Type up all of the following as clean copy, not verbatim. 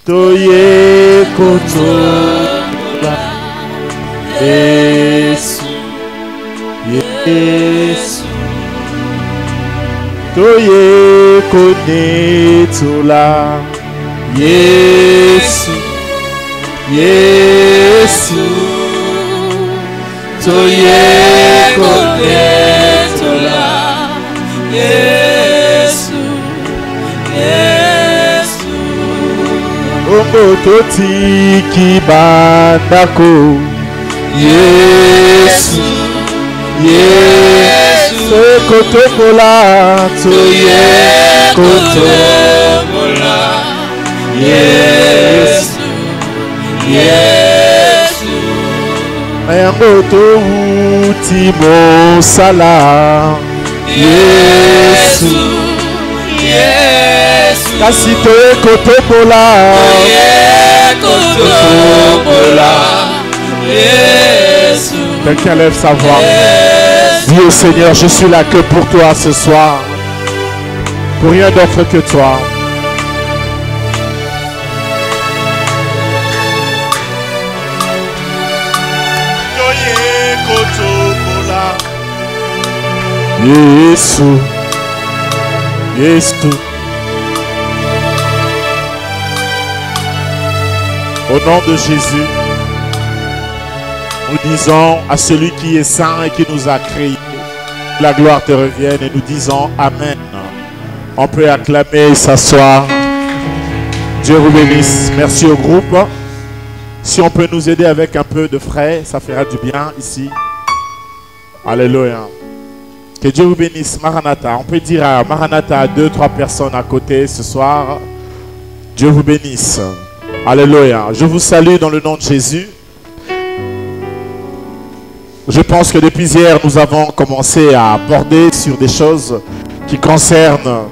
Toye kotola Yesu Yesu Toye konetola Yesu Yesu Toye konetola Yesu Yesu Ongo toti kibandako Yesu Yesu kotokola Toye kotokola Yesu Yesu Ayango to uti mosala Yesu Yesu Kasi Toye kotokola kotokola Yesu. Quelqu'un lève sa voix. Dis au Seigneur, je suis là que pour toi ce soir. Pour rien d'autre que toi. Yesu. Yesu. Au nom de Jésus, nous disons à celui qui est saint et qui nous a créés, que la gloire te revienne, et nous disons Amen. On peut acclamer et s'asseoir. Dieu vous bénisse. Merci au groupe. Si on peut nous aider avec un peu de frais, ça fera du bien ici. Alléluia. Que Dieu vous bénisse. Maranatha. On peut dire à Maranatha à 2-3 personnes à côté ce soir. Dieu vous bénisse. Alléluia. Je vous salue dans le nom de Jésus. Je pense que depuis hier, nous avons commencé à aborder sur des choses qui concernent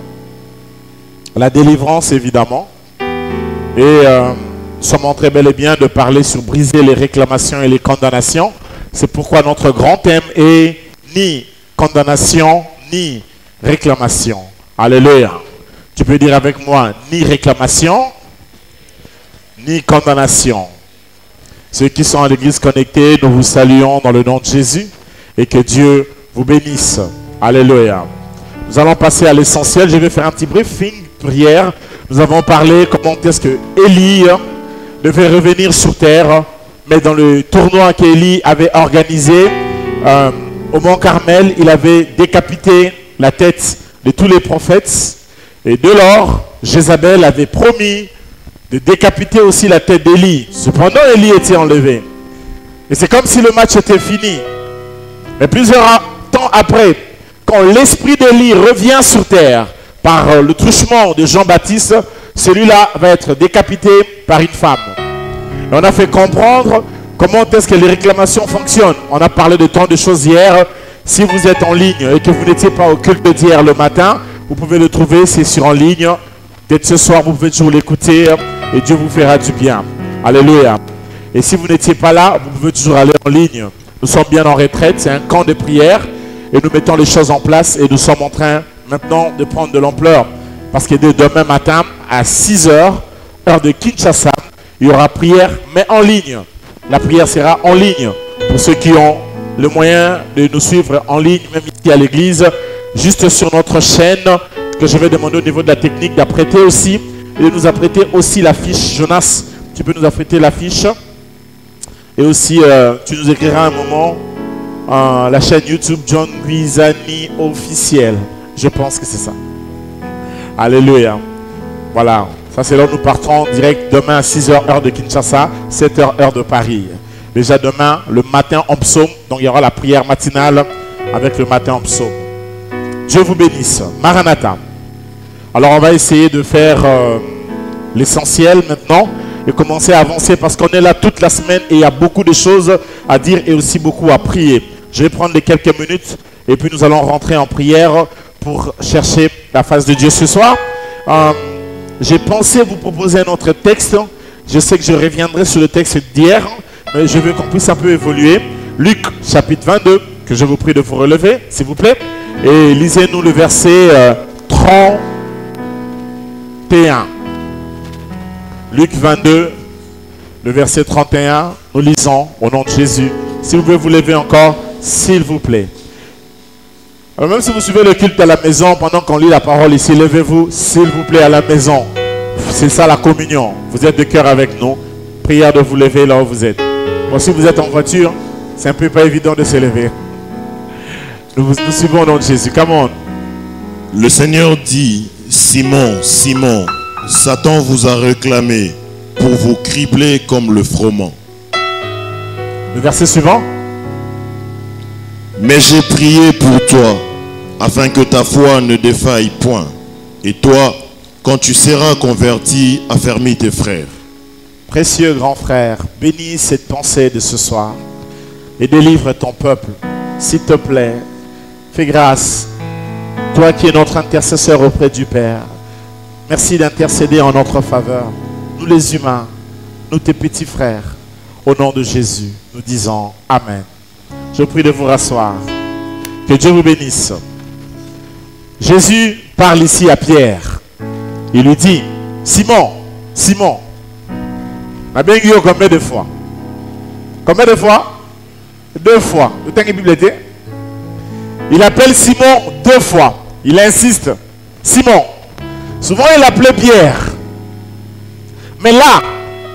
la délivrance, évidemment. Et nous sommes en train bel et bien de parler sur briser les réclamations et les condamnations. C'est pourquoi notre grand thème est ni condamnation, ni réclamation. Alléluia. Tu peux dire avec moi, ni réclamation, ni condamnation. Ceux qui sont à l'église connectée, nous vous saluons dans le nom de Jésus et que Dieu vous bénisse. Alléluia. Nous allons passer à l'essentiel. Je vais faire un petit briefing, prière. Nous avons parlé comment est-ce que Élie devait revenir sur terre, mais dans le tournoi qu'Élie avait organisé au Mont Carmel, il avait décapité la tête de tous les prophètes. Et de lors, Jézabel avait promis de décapiter aussi la tête d'Élie. Cependant, Élie était enlevé. Et c'est comme si le match était fini. Mais plusieurs temps après, quand l'esprit d'Élie revient sur terre par le truchement de Jean-Baptiste, celui-là va être décapité par une femme. Et on a fait comprendre comment est-ce que les réclamations fonctionnent. On a parlé de tant de choses hier. Si vous êtes en ligne et que vous n'étiez pas au culte d'hier le matin, vous pouvez le trouver, c'est sur en ligne. Dès ce soir, vous pouvez toujours l'écouter et Dieu vous fera du bien. Alléluia. Et si vous n'étiez pas là, vous pouvez toujours aller en ligne. Nous sommes bien en retraite, c'est un camp de prière et nous mettons les choses en place et nous sommes en train maintenant de prendre de l'ampleur. Parce que dès demain matin, à 6 h, heure de Kinshasa, il y aura prière, mais en ligne. La prière sera en ligne pour ceux qui ont le moyen de nous suivre en ligne, même ici à l'église, juste sur notre chaîne, que je vais demander au niveau de la technique d'apprêter aussi, et de nous apprêter aussi l'affiche. Jonas, tu peux nous apprêter l'affiche. Et aussi, tu nous écriras un moment la chaîne YouTube John Guizani officiel. Je pense que c'est ça. Alléluia. Voilà. Ça, c'est là où nous partons direct demain à 6 h, heure de Kinshasa, 7 h, heure de Paris. Déjà demain, le matin en psaume. Donc, il y aura la prière matinale avec le matin en psaume. Dieu vous bénisse. Maranatha. Alors, on va essayer de faire l'essentiel maintenant et commencer à avancer parce qu'on est là toute la semaine et il y a beaucoup de choses à dire et aussi beaucoup à prier. Je vais prendre les quelques minutes et puis nous allons rentrer en prière pour chercher la face de Dieu ce soir. J'ai pensé vous proposer un autre texte. Je sais que je reviendrai sur le texte d'hier, mais je veux qu'on puisse un peu évoluer. Luc chapitre 22, que je vous prie de vous relever, s'il vous plaît. Et lisez-nous le verset 31. Luc 22, le verset 31, nous lisons au nom de Jésus. Si vous pouvez vous lever encore, s'il vous plaît. Alors même si vous suivez le culte à la maison, pendant qu'on lit la parole ici, levez-vous, s'il vous plaît, à la maison. C'est ça la communion. Vous êtes de cœur avec nous. Prière de vous lever là où vous êtes. Bon, si vous êtes en voiture, c'est un peu pas évident de se lever. Nous suivons au nom de Jésus. Come on. Le Seigneur dit, Simon, Simon, Satan vous a réclamé pour vous cribler comme le froment. Le verset suivant. Mais j'ai prié pour toi, afin que ta foi ne défaille point. Et toi, quand tu seras converti, affermis tes frères. Précieux grand frère, bénis cette pensée de ce soir et délivre ton peuple. S'il te plaît, fais grâce. Toi qui es notre intercesseur auprès du Père, merci d'intercéder en notre faveur. Nous les humains, nous tes petits frères, au nom de Jésus, nous disons Amen. Je prie de vous rasseoir. Que Dieu vous bénisse. Jésus parle ici à Pierre. Il lui dit, Simon, Simon, a bien vu combien de fois? Combien de fois? 2 fois. Vous avez une Bible? Il appelle Simon 2 fois. Il insiste. Simon. Souvent il appelait Pierre. Mais là,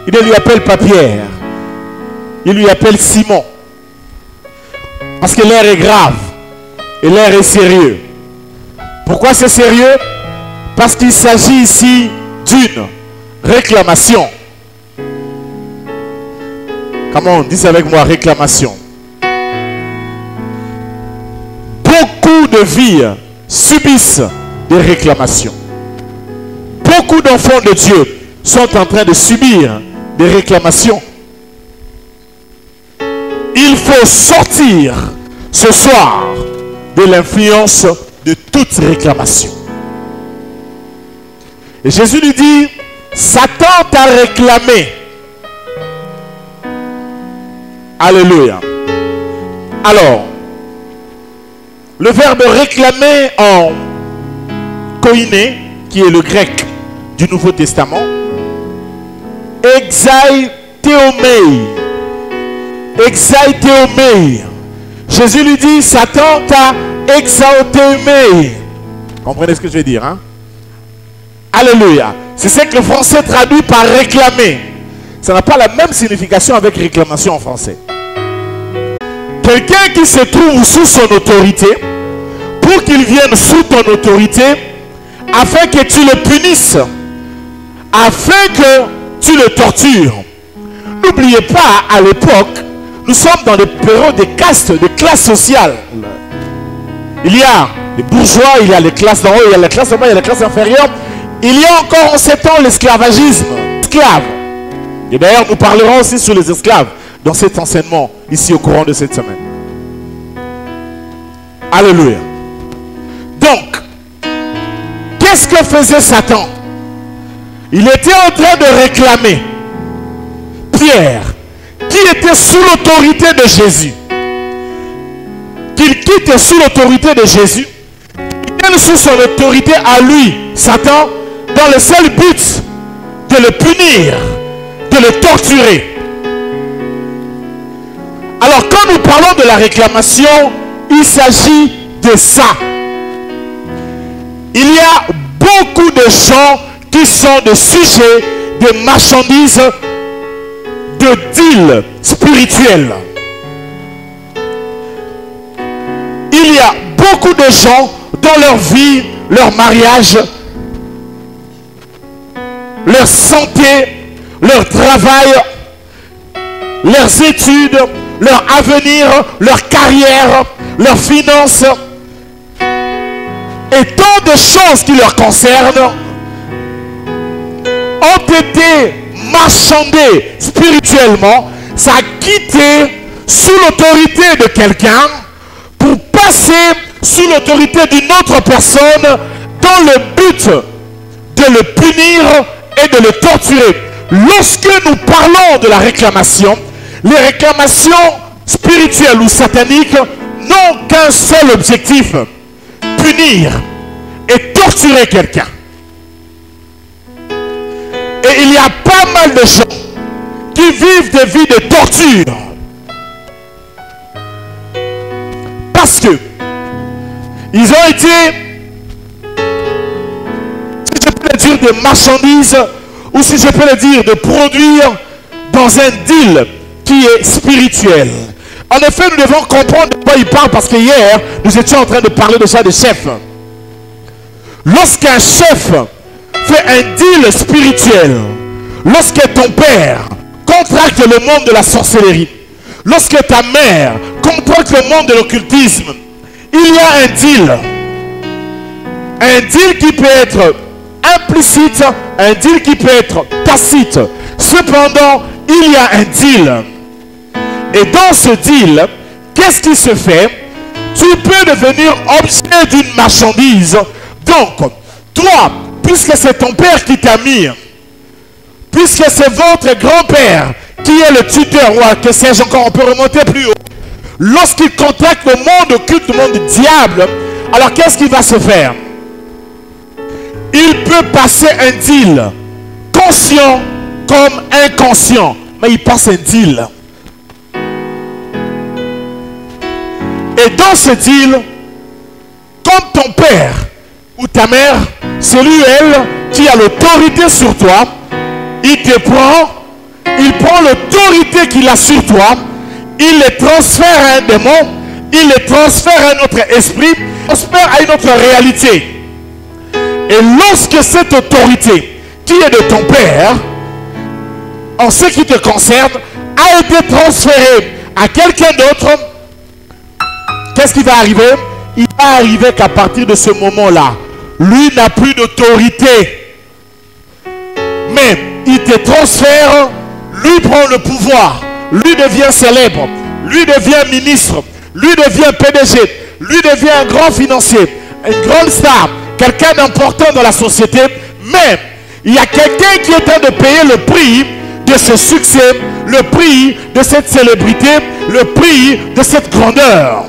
il ne lui appelle pas Pierre. Il lui appelle Simon. Parce que l'air est grave. Et l'air est sérieux. Pourquoi c'est sérieux? Parce qu'il s'agit ici d'une réclamation. Comment on dit ça avec moi? Réclamation. Beaucoup de vies subissent des réclamations. Beaucoup d'enfants de Dieu sont en train de subir des réclamations. Il faut sortir ce soir de l'influence de toute réclamation. Et Jésus lui dit, Satan t'a réclamé. Alléluia. Alors, le verbe réclamer en koiné, qui est le grec du Nouveau Testament, exaiteomei. Exaiteomei. Jésus lui dit, Satan t'a exaiteomei. Comprenez ce que je veux dire, hein? Alléluia. C'est ce que le français traduit par réclamer. Ça n'a pas la même signification avec réclamation en français. Quelqu'un qui se trouve sous son autorité, pour qu'il vienne sous ton autorité, afin que tu le punisses, afin que tu le tortures. N'oubliez pas, à l'époque, nous sommes dans des périodes de castes, de classes sociales. Il y a les bourgeois, il y a les classes d'en haut, il y a les classes en bas, il y a les classes inférieures. Il y a encore en ces temps l'esclavagisme. Esclaves. Et d'ailleurs, nous parlerons aussi sur les esclaves dans cet enseignement, ici au courant de cette semaine. Alléluia. Donc, qu'est-ce que faisait Satan? Il était en train de réclamer Pierre, qui était sous l'autorité de Jésus, qu'il quitte sous l'autorité de Jésus, qu'il vienne sous son autorité à lui, Satan, dans le seul but de le punir, de le torturer. Alors quand nous parlons de la réclamation, il s'agit de ça. Il y a beaucoup de gens qui sont des sujets de marchandises, de deals spirituels. Il y a beaucoup de gens dans leur vie, leur mariage, leur santé, leur travail, leurs études, leur avenir, leur carrière, leurs finances et tant de choses qui leur concernent ont été marchandées spirituellement. Ça a quitté sous l'autorité de quelqu'un pour passer sous l'autorité d'une autre personne dans le but de le punir et de le torturer. Lorsque nous parlons de la réclamation, les réclamations spirituelles ou sataniques n'ont qu'un seul objectif: punir et torturer quelqu'un. Et il y a pas mal de gens qui vivent des vies de torture. Parce que ils ont été, si je peux le dire, de marchandises, ou si je peux le dire, de produire dans un deal qui est spirituel. En effet, nous devons comprendre de quoi il parle, parce que hier, nous étions en train de parler déjà de chefs. Lorsqu'un chef fait un deal spirituel, lorsque ton père contracte le monde de la sorcellerie, lorsque ta mère contracte le monde de l'occultisme, il y a un deal. Un deal qui peut être implicite, un deal qui peut être tacite. Cependant, il y a un deal. Et dans ce deal, qu'est-ce qui se fait? Tu peux devenir objet d'une marchandise. Donc, toi, puisque c'est ton père qui t'a mis, puisque c'est votre grand-père qui est le tuteur, ou que sais-je encore, on peut remonter plus haut. Lorsqu'il contracte le monde occulte, le monde du diable, alors qu'est-ce qui va se faire? Il peut passer un deal, conscient comme inconscient, mais il passe un deal. Et dans ce deal, comme ton père ou ta mère, c'est lui, elle, qui a l'autorité sur toi, il te prend, il prend l'autorité qu'il a sur toi, il les transfère à un démon, il les transfère à un autre esprit, transfère à une autre réalité. Et lorsque cette autorité qui est de ton père, en ce qui te concerne, a été transférée à quelqu'un d'autre, qu'est-ce qui va arriver? Il va arriver qu'à partir de ce moment-là, lui n'a plus d'autorité. Mais il te transfère, lui prend le pouvoir, lui devient célèbre, lui devient ministre, lui devient PDG, lui devient un grand financier, une grande star, quelqu'un d'important dans la société. Mais il y a quelqu'un qui est en train de payer le prix de ce succès, le prix de cette célébrité, le prix de cette grandeur.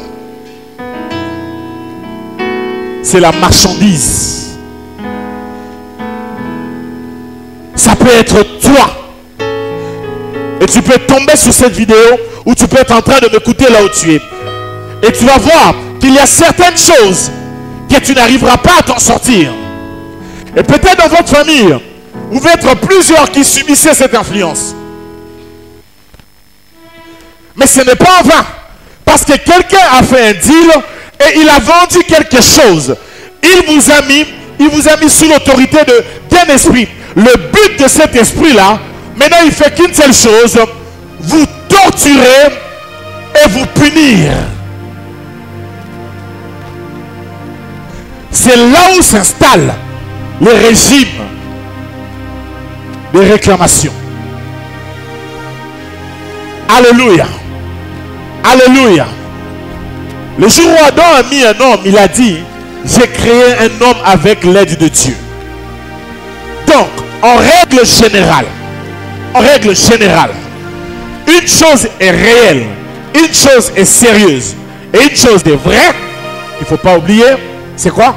C'est la marchandise. Ça peut être toi. Et tu peux tomber sur cette vidéo, ou tu peux être en train de m'écouter là où tu es. Et tu vas voir qu'il y a certaines choses que tu n'arriveras pas à t'en sortir. Et peut-être dans votre famille, vous pouvez être plusieurs qui subissez cette influence. Mais ce n'est pas en vain. Parce que quelqu'un a fait un deal et il a vendu quelque chose. Il vous a mis sous l'autorité d'un esprit. Le but de cet esprit-là, maintenant il fait qu'une seule chose, vous torturer et vous punir. C'est là où s'installent les régimes de réclamation. Alléluia. Alléluia. Le jour où Adam a mis un homme, il a dit, j'ai créé un homme avec l'aide de Dieu. Donc, en règle générale, une chose est réelle, une chose est sérieuse, et une chose est vraie, il ne faut pas oublier, c'est quoi?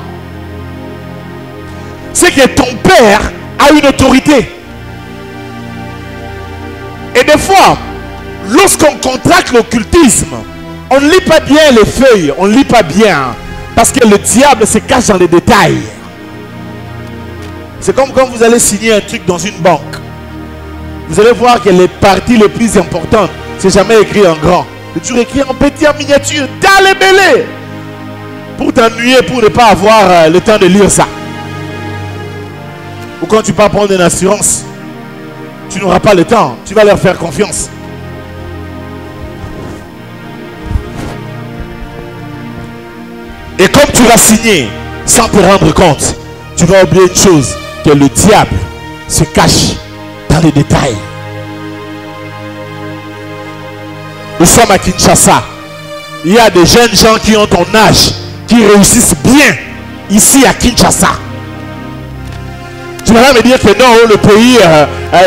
C'est que ton père a une autorité. Et des fois, lorsqu'on contracte l'occultisme, on ne lit pas bien les feuilles, on ne lit pas bien, parce que le diable se cache dans les détails. C'est comme quand vous allez signer un truc dans une banque. Vous allez voir que les parties les plus importantes, c'est jamais écrit en grand. C'est toujours écrit en petit, en miniature, dans les mêlées. Pour t'ennuyer, pour ne pas avoir le temps de lire ça. Ou quand tu vas prendre une assurance, tu n'auras pas le temps, tu vas leur faire confiance. Et comme tu vas signer sans te rendre compte, tu vas oublier une chose, que le diable se cache dans les détails. Nous sommes à Kinshasa. Il y a des jeunes gens qui ont ton âge, qui réussissent bien ici à Kinshasa. Tu vas me dire que non, le pays,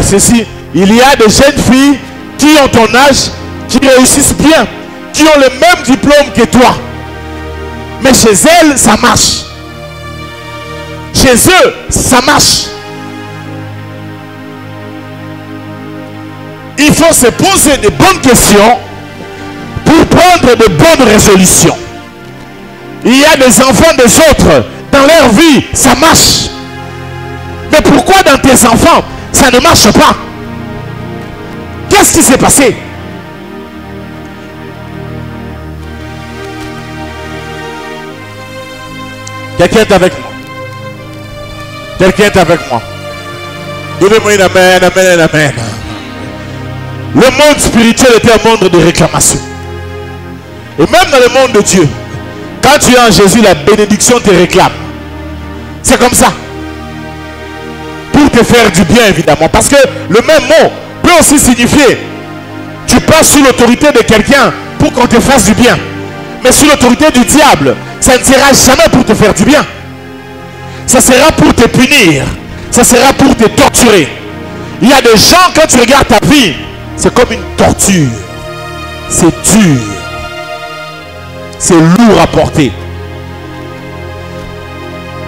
ceci. Il y a des jeunes filles qui ont ton âge, qui réussissent bien, qui ont le même diplôme que toi. Mais chez elles, ça marche. Chez eux, ça marche. il faut se poser de bonnes questions pour prendre de bonnes résolutions. Il y a des enfants des autres, dans leur vie, ça marche. Mais pourquoi dans tes enfants, ça ne marche pas? Qu'est-ce qui s'est passé? Quelqu'un est avec moi. Quelqu'un est avec moi. Donnez-moi une amen, amen, amen. Le monde spirituel était un monde de réclamation. Et même dans le monde de Dieu, quand tu es en Jésus, la bénédiction te réclame. C'est comme ça. Pour te faire du bien, évidemment. Parce que le même mot peut aussi signifier tu passes sous l'autorité de quelqu'un pour qu'on te fasse du bien. Mais sous l'autorité du diable, ça ne sera jamais pour te faire du bien. Ça sera pour te punir. Ça sera pour te torturer. Il y a des gens, quand tu regardes ta vie, c'est comme une torture. C'est dur. C'est lourd à porter.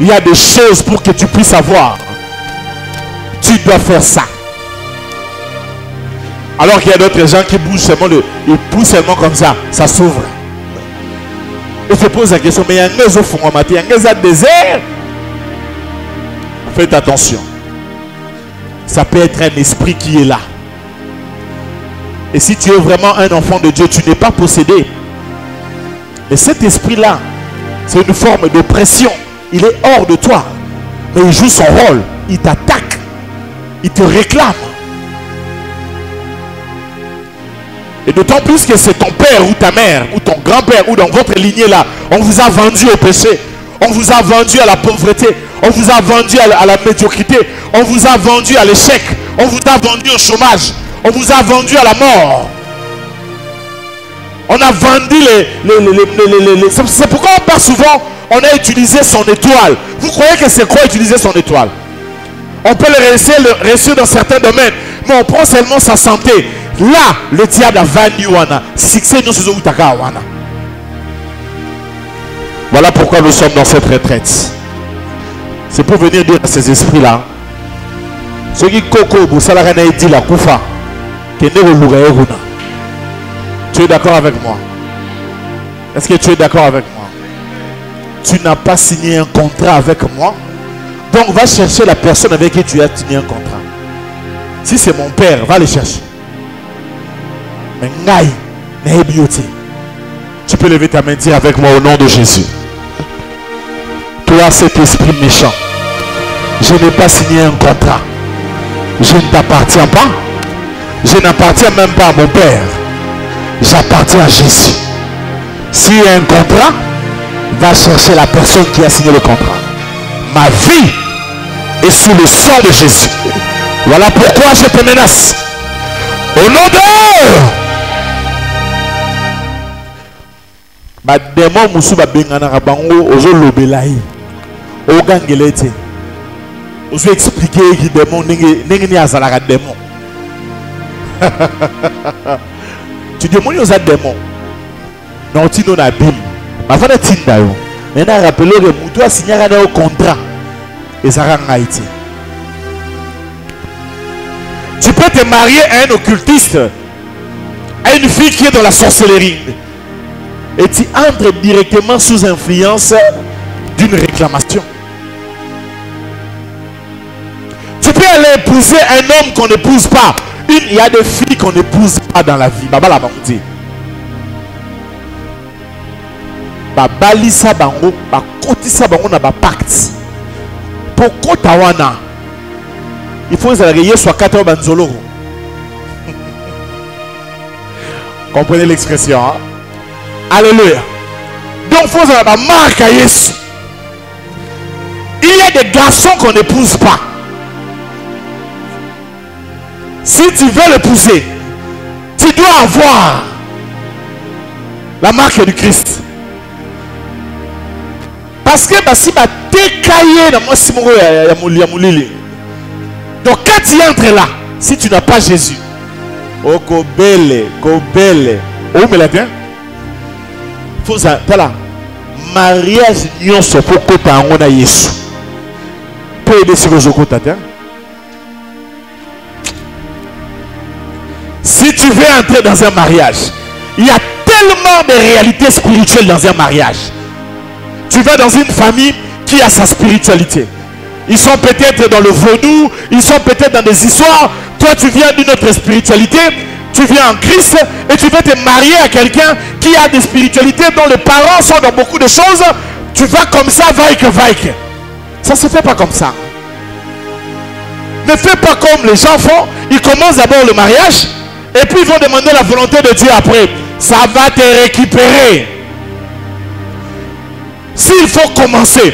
Il y a des choses pour que tu puisses avoir. Tu dois faire ça. Alors qu'il y a d'autres gens qui bougent seulement, ils poussent seulement comme ça, ça s'ouvre. Et se pose la question, mais il y a un maison fond en matière, il y a un désert. Faites attention. Ça peut être un esprit qui est là. Et si tu es vraiment un enfant de Dieu, tu n'es pas possédé. Mais cet esprit-là, c'est une forme d'oppression. Il est hors de toi. Mais il joue son rôle. Il t'attaque. Il te réclame. Et d'autant plus que c'est ton père ou ta mère ou ton grand-père ou dans votre lignée là, on vous a vendu au péché. On vous a vendu à la pauvreté. On vous a vendu à la médiocrité. On vous a vendu à l'échec. On vous a vendu au chômage. On vous a vendu à la mort. On a vendu c'est pourquoi on parle souvent, on a utilisé son étoile. Vous croyez que c'est quoi utiliser son étoile? On peut le réussir dans certains domaines, mais on prend seulement sa santé. Là, le diable a vendu. Voilà pourquoi nous sommes dans cette retraite. C'est pour venir dire à ces esprits-là, ceux qui coco, vous savez, dit la koufa. Tu es d'accord avec moi? Est-ce que tu es d'accord avec moi? Tu n'as pas signé un contrat avec moi. Donc va chercher la personne avec qui tu as signé un contrat. Si c'est mon père, va le chercher. Mais tu peux lever ta main et dire avec moi au nom de Jésus. Toi cet esprit méchant, je n'ai pas signé un contrat. Je ne t'appartiens pas. Je n'appartiens même pas à mon père. J'appartiens à Jésus. S'il y a un contrat, va chercher la personne qui a signé le contrat. Ma vie est sous le sang de Jésus. Voilà pourquoi je te menace. Au nom de... Ba démon musu ba bengana rabango ozo lobelai. O gangelete. Ozo expliquer ki démon ningi ni azalaka démon. Tu dis mon yosa démon. Non tu non na Bible. Ma fana tinda yo. Mais na rappelé que mutu a signé un contrat. Et ça rend Haïti. Tu peux te marier à un occultiste, à une fille qui est dans la sorcellerie. Et tu entres directement sous influence d'une réclamation. Tu peux aller épouser un homme qu'on n'épouse pas. Il y a des filles qu'on n'épouse pas dans la vie. Baba la bangoudi. Babali sa bango, ba koti sa bango na ba pacte. Pour tawana. Il faut que soit 4 banzolo. Comprenez l'expression, hein? Alléluia. Donc, il faut que la marque à Jésus. Il y a des garçons qu'on n'épouse pas. Si tu veux l'épouser, tu dois avoir la marque du Christ. Parce que si tu as décaillé dans mon simon, donc quand tu entres là, si tu n'as pas Jésus, oh kobele, oh mais là bien. Faut ça, là, mariage nyon se faut que tu as Jésus. Pour aider sur le côté, Si tu veux entrer dans un mariage, il y a tellement de réalités spirituelles dans un mariage. Tu vas dans une famille qui a sa spiritualité. Ils sont peut-être dans le vaudou, ils sont peut-être dans des histoires. Toi, tu viens d'une autre spiritualité, tu viens en Christ et tu veux te marier à quelqu'un qui a des spiritualités dont les parents sont dans beaucoup de choses. Tu vas comme ça, vaille que. Ça ne se fait pas comme ça. Ne fais pas comme les gens font. Ils commencent d'abord le mariage et puis ils vont demander la volonté de Dieu après. Ça va te récupérer. S'il faut commencer,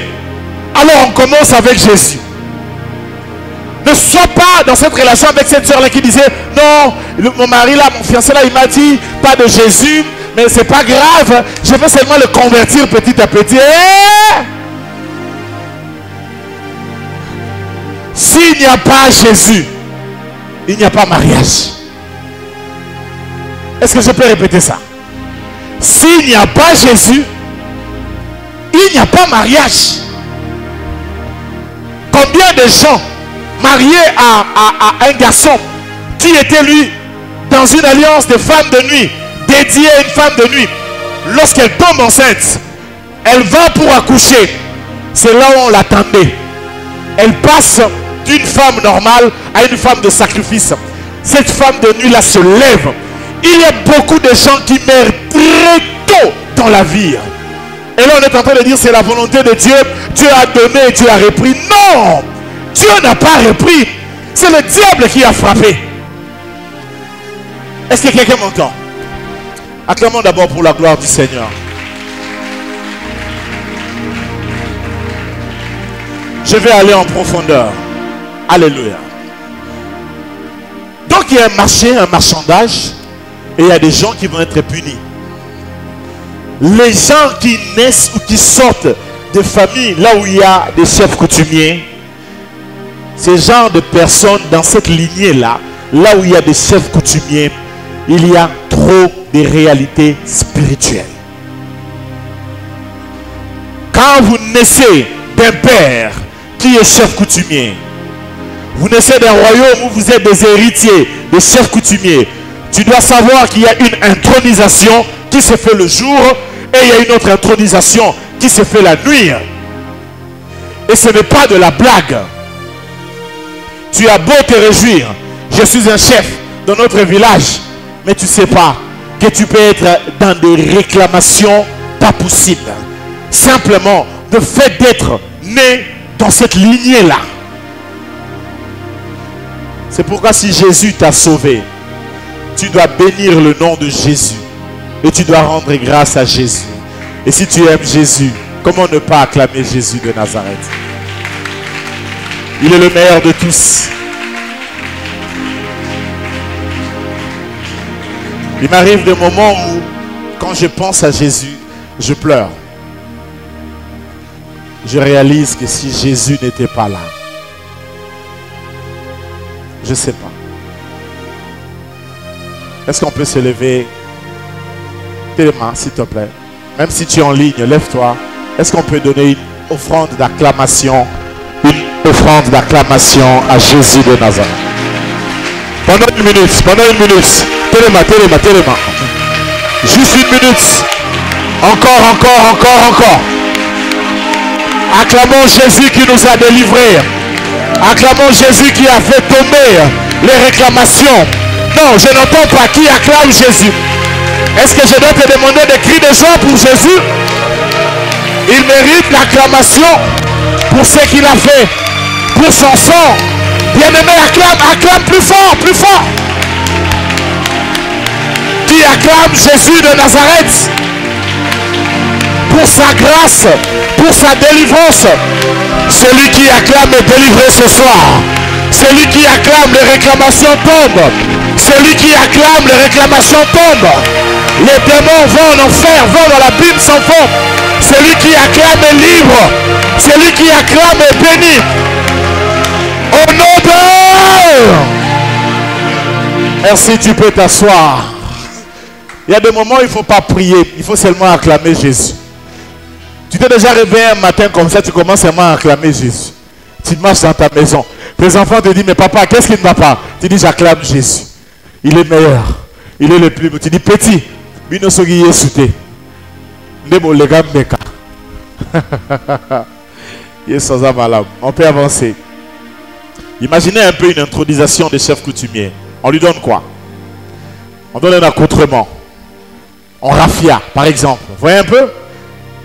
alors on commence avec Jésus. Ne sois pas dans cette relation avec cette soeur-là qui disait non, mon mari là, mon fiancé là, il m'a dit pas de Jésus, mais c'est pas grave, je vais seulement le convertir petit à petit. S'il n'y a pas Jésus, il n'y a pas mariage. Est-ce que je peux répéter ça? S'il n'y a pas Jésus, il n'y a pas mariage. Combien de gens mariés à un garçon qui était lui dans une alliance de femmes de nuit, dédiée à une femme de nuit, lorsqu'elle tombe enceinte, elle va pour accoucher, c'est là où on l'attendait. Elle passe d'une femme normale à une femme de sacrifice. Cette femme de nuit là se lève. Il y a beaucoup de gens qui meurent très tôt dans la vie. Et là on est en train de dire c'est la volonté de Dieu. Dieu a donné et Dieu a repris. Non! Dieu n'a pas repris. C'est le diable qui a frappé. Est-ce que quelqu'un m'entend? Acclamons d'abord pour la gloire du Seigneur. Je vais aller en profondeur. Alléluia. Donc il y a un marché, un marchandage, et il y a des gens qui vont être punis. Les gens qui naissent ou qui sortent de familles là où il y a des chefs coutumiers, ces genres de personnes dans cette lignée-là, là où il y a des chefs coutumiers, il y a trop de réalités spirituelles. Quand vous naissez d'un père qui est chef coutumier, vous naissez d'un royaume où vous êtes des héritiers, des chefs coutumiers, tu dois savoir qu'il y a une intronisation qui se fait le jour et il y a une autre intronisation qui se fait la nuit. Et ce n'est pas de la blague. Tu as beau te réjouir, je suis un chef dans notre village, mais tu ne sais pas que tu peux être dans des réclamations pas possibles. Simplement, le fait d'être né dans cette lignée-là. C'est pourquoi si Jésus t'a sauvé, tu dois bénir le nom de Jésus. Et tu dois rendre grâce à Jésus. Et si tu aimes Jésus, comment ne pas acclamer Jésus de Nazareth? Il est le meilleur de tous. Il m'arrive des moments où, quand je pense à Jésus, je pleure. Je réalise que si Jésus n'était pas là, je ne sais pas. Est-ce qu'on peut se lever? Tes mains, s'il te plaît. Même si tu es en ligne, lève-toi. Est-ce qu'on peut donner une offrande d'acclamation? Une offrande d'acclamation à Jésus de Nazareth. Pendant une minute. Tes mains. Juste une minute. Encore. Acclamons Jésus qui nous a délivrés. Acclamons Jésus qui a fait tomber les réclamations. Non, je n'entends pas qui acclame Jésus. Est-ce que je dois te demander des cris de joie pour Jésus? Il mérite l'acclamation pour ce qu'il a fait, pour son sang. Bien-aimé, acclame plus fort. Qui acclame Jésus de Nazareth pour sa grâce, pour sa délivrance. Celui qui acclame est délivré ce soir. Celui qui acclame, les réclamations tombent. Celui qui acclame, les réclamations tombent. Les démons vont en enfer, vont dans l'abîme sans fond. Celui qui acclame est libre. Celui qui acclame est béni. Au nom de... Merci, tu peux t'asseoir. Il y a des moments où il ne faut pas prier. Il faut seulement acclamer Jésus. Tu t'es déjà réveillé un matin comme ça, tu commences seulement à acclamer Jésus. Tu marches dans ta maison. Tes enfants te disent, mais papa, qu'est-ce qui ne va pas? Tu dis, j'acclame Jésus. il est meilleur. Il est le plus beau. Tu dis petit. Binosogi Yesute. Nebo Legam Meka. On peut avancer. Imaginez un peu une intronisation des chefs coutumiers. On lui donne quoi? On donne un accoutrement. En raffia, par exemple. Vous voyez un peu?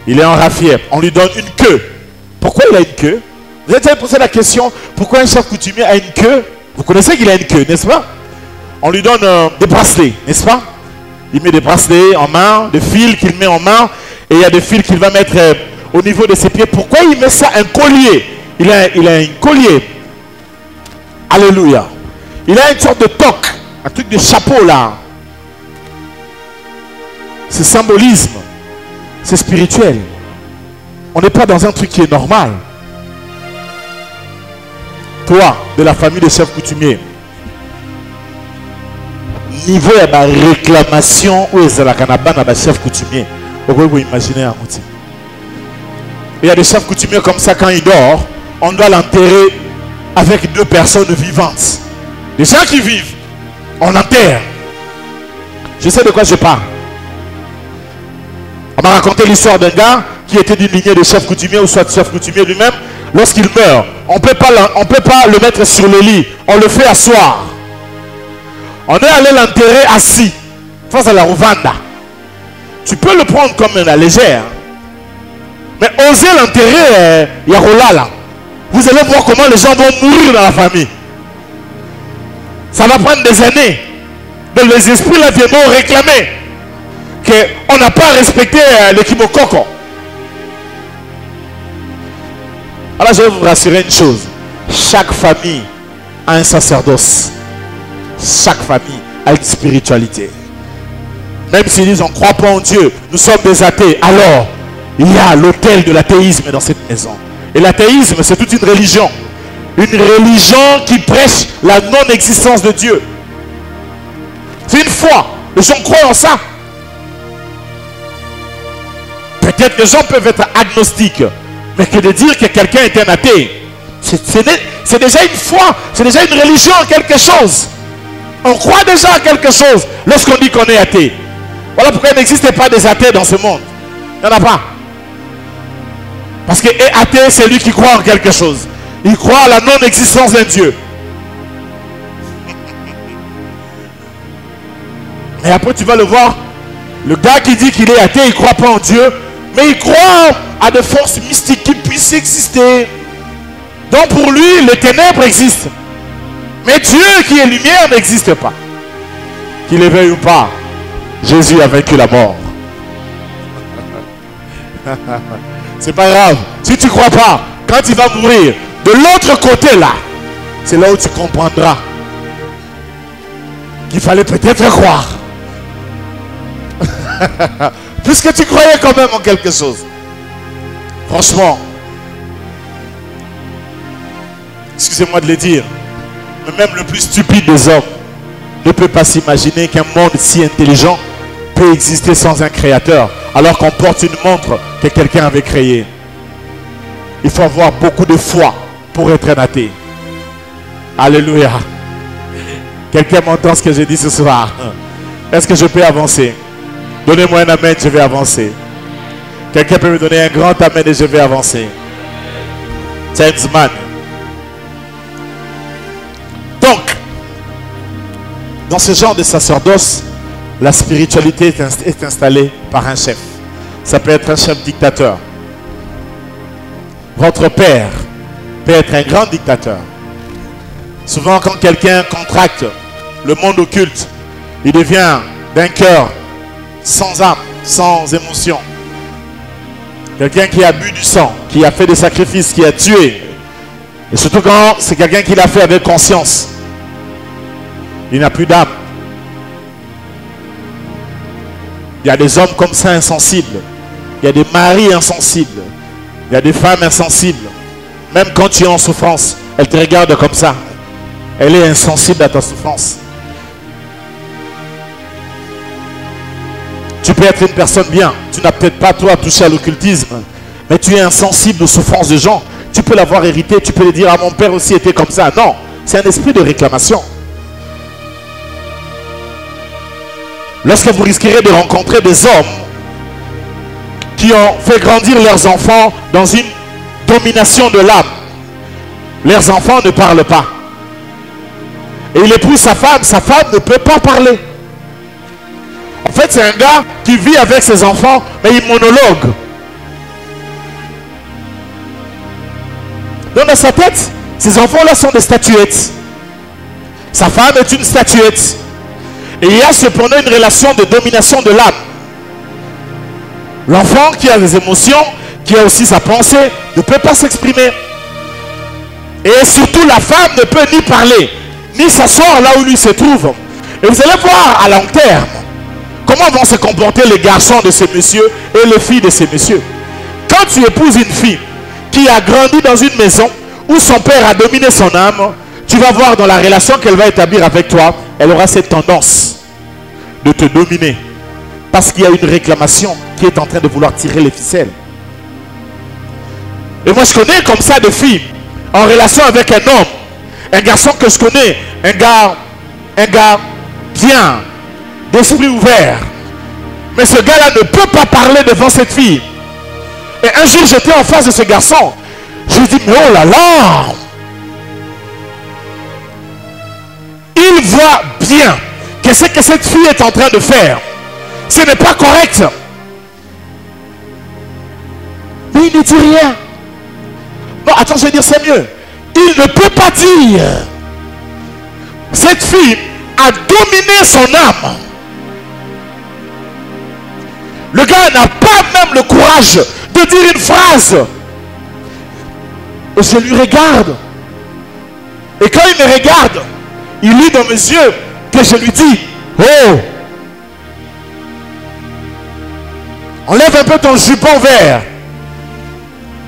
Il est en raffia. On lui donne une queue. Pourquoi il a une queue? Vous avez posé la question, pourquoi un chef coutumier a une queue? Vous connaissez qu'il a une queue, n'est-ce pas? On lui donne des bracelets, n'est-ce pas? Il met des bracelets en main, des fils qu'il met en main, et il y a des fils qu'il va mettre au niveau de ses pieds. Pourquoi il met ça? Un collier. Il a un collier. Alléluia. Il a une sorte de toque, un truc de chapeau là. C'est symbolisme. C'est spirituel. On n'est pas dans un truc qui est normal. Toi, de la famille des chefs coutumiers, niveau de la réclamation où est la canabane à chef coutumier, vous imaginez un outil. Il y a des chefs coutumiers comme ça, quand il dort, on doit l'enterrer avec 2 personnes vivantes. Des gens qui vivent, on enterre. Je sais de quoi je parle. On m'a raconté l'histoire d'un gars qui était d'une lignée de chef coutumier ou soit de chef coutumier lui-même. Lorsqu'il meurt, on ne peut pas le mettre sur le lit. On le fait asseoir. On est allé l'enterrer assis face à la Rwanda. Tu peux le prendre comme la légère. Mais osez l'enterrer, Yarolala. Vous allez voir comment les gens vont mourir dans la famille. Ça va prendre des années. Donc les esprits là viendront réclamer qu'on n'a pas respecté l'équimokoko. Alors je vais vous rassurer une chose. Chaque famille a un sacerdoce. Chaque famille a une spiritualité. Même s'ils disent on ne croit pas en Dieu, nous sommes des athées. Alors, il y a l'autel de l'athéisme dans cette maison. Et l'athéisme, c'est toute une religion. Une religion qui prêche la non-existence de Dieu. C'est une foi. Les gens croient en ça. Peut-être que les gens peuvent être agnostiques. Mais que de dire que quelqu'un est un athée, c'est déjà une foi. C'est déjà une religion, quelque chose. On croit déjà à quelque chose lorsqu'on dit qu'on est athée. Voilà pourquoi il n'existe pas des athées dans ce monde. Il n'y en a pas. Parce que athée, c'est lui qui croit en quelque chose. Il croit à la non-existence d'un Dieu. Mais après tu vas le voir. Le gars qui dit qu'il est athée, il ne croit pas en Dieu. Mais il croit à des forces mystiques qui puissent exister. Donc pour lui, les ténèbres existent. Mais Dieu qui est lumière n'existe pas. Qu'il le veuille ou pas, Jésus a vaincu la mort. C'est pas grave. Si tu ne crois pas, quand il va mourir, de l'autre côté là, c'est là où tu comprendras qu'il fallait peut-être croire. Puisque tu croyais quand même en quelque chose. Franchement, excusez-moi de le dire, mais même le plus stupide des hommes ne peut pas s'imaginer qu'un monde si intelligent peut exister sans un créateur, alors qu'on porte une montre que quelqu'un avait créée. Il faut avoir beaucoup de foi pour être un athée. Alléluia. Quelqu'un m'entend ce que je dis ce soir? Est-ce que je peux avancer? Donnez-moi un amen, je vais avancer. Quelqu'un peut me donner un grand amen et je vais avancer. James Mann. Donc, dans ce genre de sacerdoce, la spiritualité est installée par un chef. Ça peut être un chef dictateur. Votre père peut être un grand dictateur. Souvent, quand quelqu'un contracte le monde occulte, il devient d'un cœur sans âme, sans émotion. Quelqu'un qui a bu du sang, qui a fait des sacrifices, qui a tué. Et surtout quand c'est quelqu'un qui l'a fait avec conscience. Il n'a plus d'âme. Il y a des hommes comme ça insensibles. Il y a des maris insensibles. Il y a des femmes insensibles. Même quand tu es en souffrance, elle te regarde comme ça. Elle est insensible à ta souffrance. Tu peux être une personne bien. Tu n'as peut-être pas toi touché à l'occultisme. Mais tu es insensible aux souffrances des gens. Tu peux l'avoir hérité. Tu peux le dire, ah mon père aussi était comme ça. Non, c'est un esprit de réclamation. lorsque vous risquerez de rencontrer des hommes qui ont fait grandir leurs enfants dans une domination de l'âme. Leurs enfants ne parlent pas. Et il épouse sa femme ne peut pas parler. En fait, c'est un gars qui vit avec ses enfants, mais il monologue. Donc dans sa tête, ces enfants-là sont des statuettes. Sa femme est une statuette. Et il y a cependant une relation de domination de l'âme. L'enfant qui a des émotions, qui a aussi sa pensée, ne peut pas s'exprimer. Et surtout, la femme ne peut ni parler, ni s'asseoir là où lui se trouve. Et vous allez voir à long terme comment vont se comporter les garçons de ces messieurs et les filles de ces messieurs. Quand tu épouses une fille qui a grandi dans une maison où son père a dominé son âme, tu vas voir dans la relation qu'elle va établir avec toi, elle aura cette tendance de te dominer. Parce qu'il y a une réclamation qui est en train de vouloir tirer les ficelles. Et moi je connais comme ça des filles en relation avec un homme, un garçon que je connais, un gars bien, d'esprit ouvert. Mais ce gars-là ne peut pas parler devant cette fille. Et un jour j'étais en face de ce garçon. Je lui dis, mais oh là là! Il voit bien que ce que cette fille est en train de faire, ce n'est pas correct. Mais il ne dit rien. Non, attends, je vais dire, c'est mieux. Il ne peut pas dire. Cette fille a dominé son âme. Le gars n'a pas même le courage de dire une phrase. Et je lui regarde. Et quand il me regarde, il lit dans mes yeux que je lui dis, oh, enlève un peu ton jupon vert.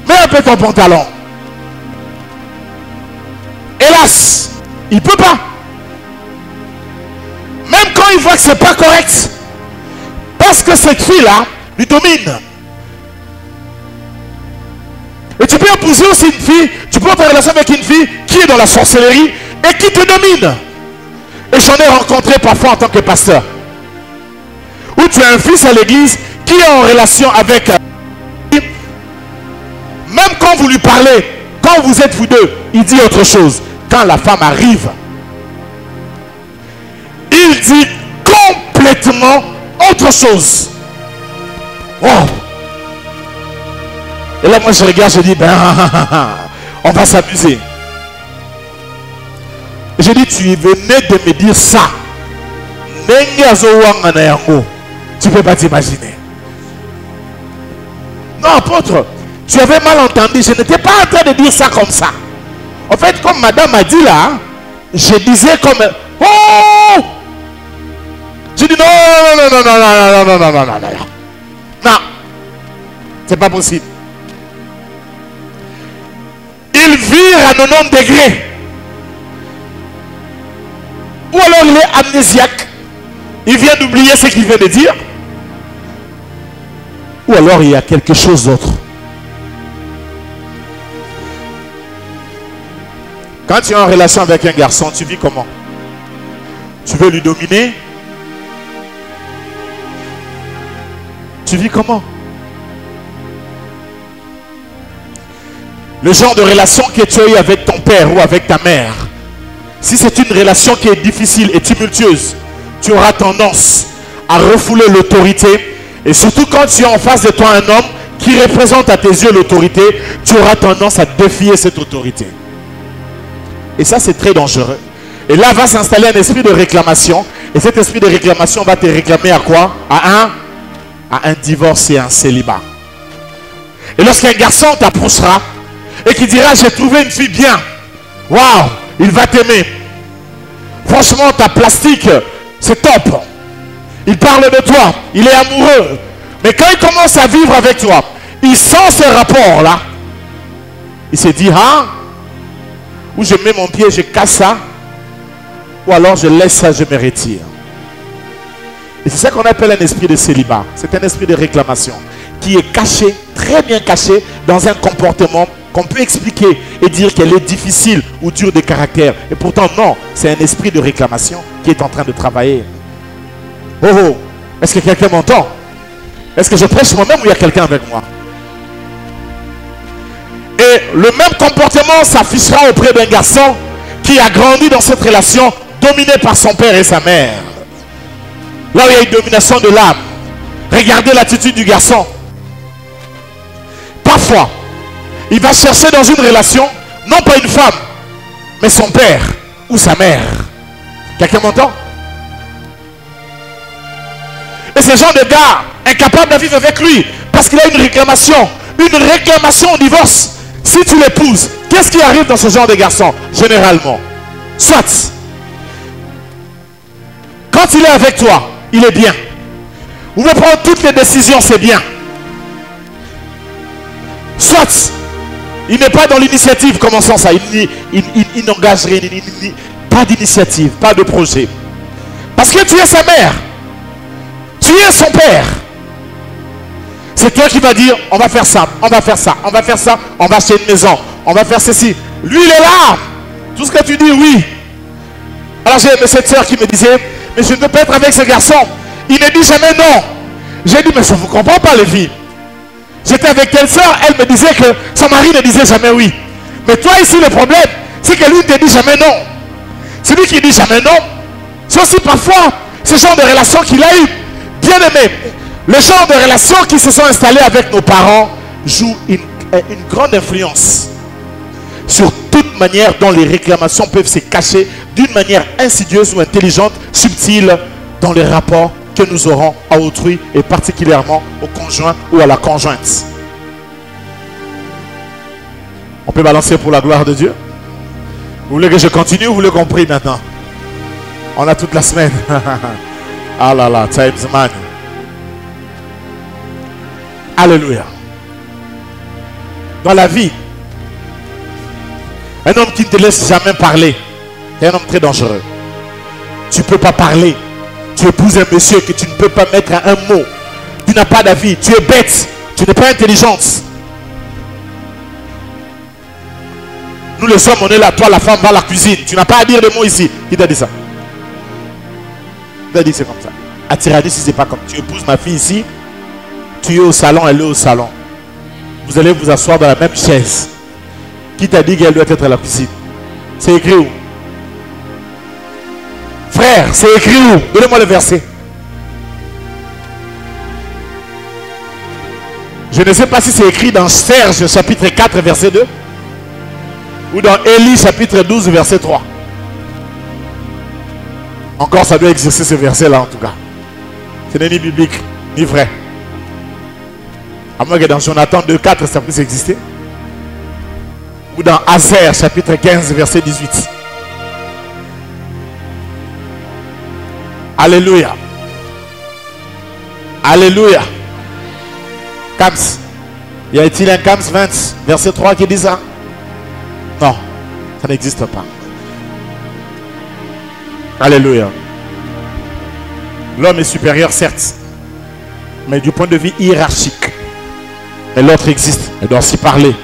Mets un peu ton pantalon. Hélas, il ne peut pas. Même quand il voit que ce n'est pas correct. Parce que cette fille-là lui domine. Et tu peux épouser aussi une fille, tu peux avoir une relation avec une fille qui est dans la sorcellerie et qui te domine. Et j'en ai rencontré parfois en tant que pasteur. Où tu as un fils à l'église qui est en relation avec... Même quand vous lui parlez, quand vous êtes vous deux, il dit autre chose. Quand la femme arrive, il dit complètement autre chose. Wow. Et là, moi, je regarde, je dis, ben, on va s'amuser. Je dis, tu venais de me dire ça. Tu ne peux pas t'imaginer. Non, apôtre, tu avais mal entendu. Je n'étais pas en train de dire ça comme ça. En fait, comme madame a dit là, je disais comme... Oh! Je dis non. Non, c'est pas possible. Il vire à 90 degrés. Ou alors il est amnésiaque. Il vient d'oublier ce qu'il vient de dire. Ou alors il y a quelque chose d'autre. Quand tu es en relation avec un garçon, tu vis comment? Tu veux lui dominer? Tu vis comment? Le genre de relation que tu as eu avec ton père ou avec ta mère, si c'est une relation qui est difficile et tumultueuse, tu auras tendance à refouler l'autorité. Et surtout quand tu as en face de toi un homme qui représente à tes yeux l'autorité, tu auras tendance à défier cette autorité. Et ça, c'est très dangereux. Et là va s'installer un esprit de réclamation. Et cet esprit de réclamation va te réclamer à quoi? À un divorce et un célibat. Et lorsqu'un garçon t'approchera et qui dira, j'ai trouvé une fille bien, waouh, il va t'aimer. Franchement, ta plastique, c'est top. Il parle de toi, il est amoureux. Mais quand il commence à vivre avec toi, il sent ce rapport-là. Il se dit, ah, ou je mets mon pied, je casse ça, ou alors je laisse ça, je me retire. Et c'est ça qu'on appelle un esprit de célibat. C'est un esprit de réclamation qui est caché, très bien caché, dans un comportement qu'on peut expliquer et dire qu'elle est difficile ou dure de caractère. Et pourtant, non, c'est un esprit de réclamation qui est en train de travailler. Oh, oh. Est-ce que quelqu'un m'entend? Est-ce que je prêche moi-même ou il y a quelqu'un avec moi? Et le même comportement s'affichera auprès d'un garçon qui a grandi dans cette relation dominé par son père et sa mère. Là où il y a une domination de l'âme. Regardez l'attitude du garçon. Parfois, il va chercher dans une relation, non pas une femme, mais son père ou sa mère. Quelqu'un m'entend? Et ce genre de gars, incapable de vivre avec lui, parce qu'il a une réclamation au divorce. Si tu l'épouses, qu'est-ce qui arrive dans ce genre de garçon? Généralement, soit, quand il est avec toi, il est bien. Vous pouvez prendre toutes les décisions, c'est bien. Soit, il n'est pas dans l'initiative, commençons ça. Il n'engage rien, pas d'initiative, pas de projet. Parce que tu es sa mère. Tu es son père. C'est toi qui vas dire, on va faire ça, on va faire ça, on va faire ça, on va acheter une maison, on va faire ceci. Lui, il est là. Tout ce que tu dis, oui. Alors j'ai cette soeur qui me disait, mais je ne peux pas être avec ce garçon. Il ne dit jamais non. J'ai dit, mais ça ne vous comprend pas les filles. J'étais avec telle soeur, elle me disait que son mari ne disait jamais oui. Mais toi ici, le problème, c'est que lui ne te dit jamais non. Celui qui dit jamais non, c'est aussi parfois ce genre de relation qu'il a eu. Bien aimé, le genre de relations qui se sont installées avec nos parents jouent une grande influence sur toute manière dont les réclamations peuvent se cacher d'une manière insidieuse ou intelligente, subtile, dans les rapports que nous aurons à autrui et particulièrement au conjoint ou à la conjointe. On peut balancer pour la gloire de Dieu? Vous voulez que je continue ou vous voulez qu'on prie maintenant? On a toute la semaine. Ah là là, times man. Alléluia. Dans la vie, un homme qui ne te laisse jamais parler est un homme très dangereux. Tu ne peux pas parler. Tu épouses un monsieur que tu ne peux pas mettre à un mot. Tu n'as pas d'avis. Tu es bête. Tu n'es pas intelligente. Nous les hommes, on est là. Toi, la femme, va à la cuisine. Tu n'as pas à dire de mots ici. Qui t'a dit ça? Qui t'a dit c'est comme ça? À Tirani, si c'est pas comme tu épouses ma fille ici, tu es au salon, elle est au salon. Vous allez vous asseoir dans la même chaise. Qui t'a dit qu'elle doit être à la cuisine? C'est écrit où? Frère, c'est écrit où? Donnez-moi le verset. Je ne sais pas si c'est écrit dans Serge chapitre 4 verset 2 ou dans Élie chapitre 12 verset 3. Encore ça doit exercer ce verset là en tout cas. Ce n'est ni biblique ni vrai. À moins que dans Jonathan 2.4 ça puisse exister. Ou dans Azer chapitre 15 verset 18. Alléluia. Alléluia. Kams. Y a-t-il un Kams 20 verset 3 qui dit ça? Non, ça n'existe pas. Alléluia. L'homme est supérieur certes, mais du point de vue hiérarchique. Et l'autre existe, elle doit s'y parler.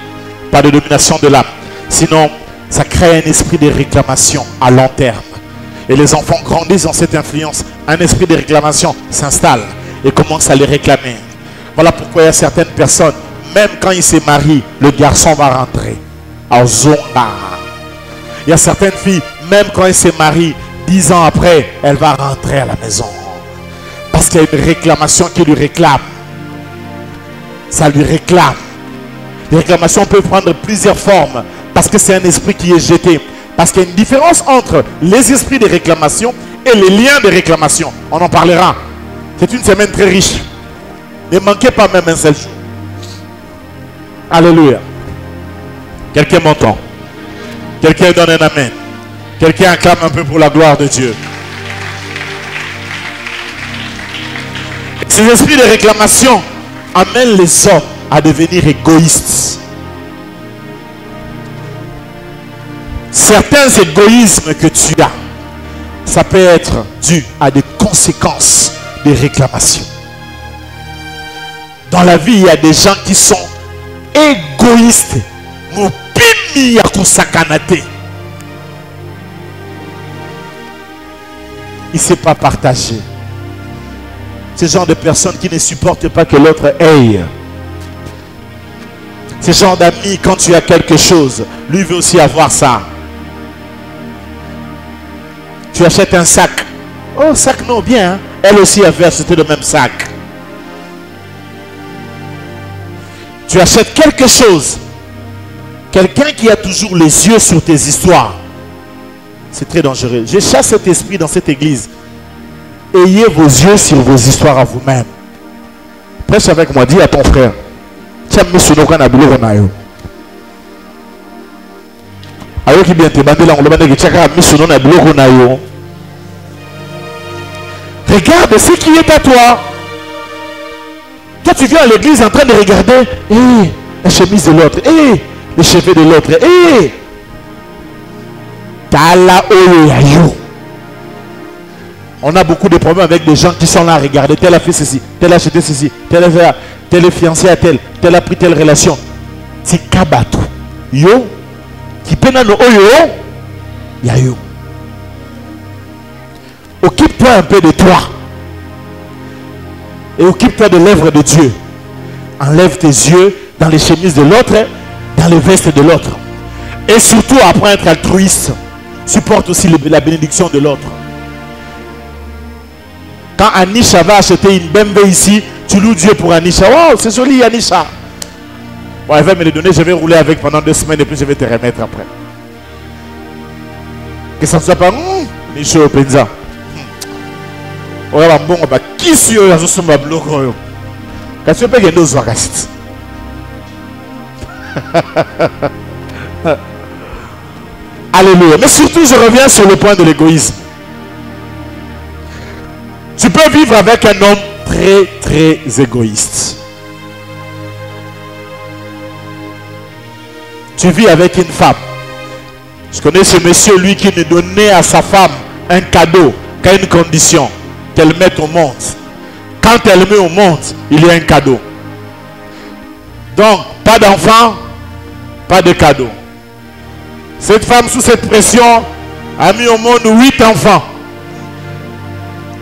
Pas de domination de l'âme. Sinon, ça crée un esprit de réclamation à long terme. Et les enfants grandissent dans cette influence. Un esprit de réclamation s'installe et commence à les réclamer. Voilà pourquoi il y a certaines personnes, même quand ils se marient, le garçon va rentrer. Il y a certaines filles, même quand elles se marient, 10 ans après, elle va rentrer à la maison. Parce qu'il y a une réclamation qui lui réclame. Ça lui réclame. Les réclamations peuvent prendre plusieurs formes. Parce que c'est un esprit qui est jeté. Parce qu'il y a une différence entre les esprits de réclamation et les liens de réclamation. On en parlera. C'est une semaine très riche. Ne manquez pas même un seul jour. Alléluia. Quelqu'un m'entend? Quelqu'un donne un amen? Quelqu'un acclame un peu pour la gloire de Dieu? Ces esprits de réclamation amènent les hommes à devenir égoïstes. Certains égoïsmes que tu as, ça peut être dû à des conséquences des réclamations. Dans la vie, il y a des gens qui sont égoïstes. Il ne sait pas partager. Ce genre de personnes qui ne supportent pas que l'autre aille. Ce genre d'amis, quand tu as quelque chose, lui veut aussi avoir ça. Tu achètes un sac. Oh, sac non, bien. Hein? Elle aussi avait acheté le même sac. Tu achètes quelque chose. Quelqu'un qui a toujours les yeux sur tes histoires. C'est très dangereux. Je chasse cet esprit dans cette église. Ayez vos yeux sur vos histoires à vous-même. Prêche avec moi, dis à ton frère. Regarde ce qui est à toi. Toi, tu viens à l'église en train de regarder la chemise de l'autre, les cheveux de l'autre. On a beaucoup de problèmes avec des gens qui sont là à regarder. Tel a fait ceci, tel a acheté ceci, tel est fiancé à tel a pris telle relation. C'est kabato. Yo, qui peine à nos oyo, ya yo. Occupe-toi un peu de toi. Et occupe-toi de l'œuvre de Dieu. Enlève tes yeux dans les chemises de l'autre, dans les vestes de l'autre. Et surtout, apprends à être altruiste. Supporte aussi la bénédiction de l'autre. Quand Anisha va acheter une BMW ici, tu loues Dieu pour Anisha. Wow, c'est joli Anisha. Bon, elle va me le donner, je vais rouler avec pendant 2 semaines et puis je vais te remettre après. Que ça ne soit pas Nisha Penza. Voilà, bon, bah, qui suis je suis sur ma bloc. Quand tu peux gagner aux vacances. Alléluia. Mais surtout, je reviens sur le point de l'égoïsme. Tu peux vivre avec un homme très, très égoïste. Tu vis avec une femme. Je connais ce monsieur, lui, qui ne donnait à sa femme un cadeau qu'à une condition, qu'elle mette au monde. Quand elle met au monde, il y a un cadeau. Donc, pas d'enfant, pas de cadeau. Cette femme, sous cette pression, a mis au monde 8 enfants.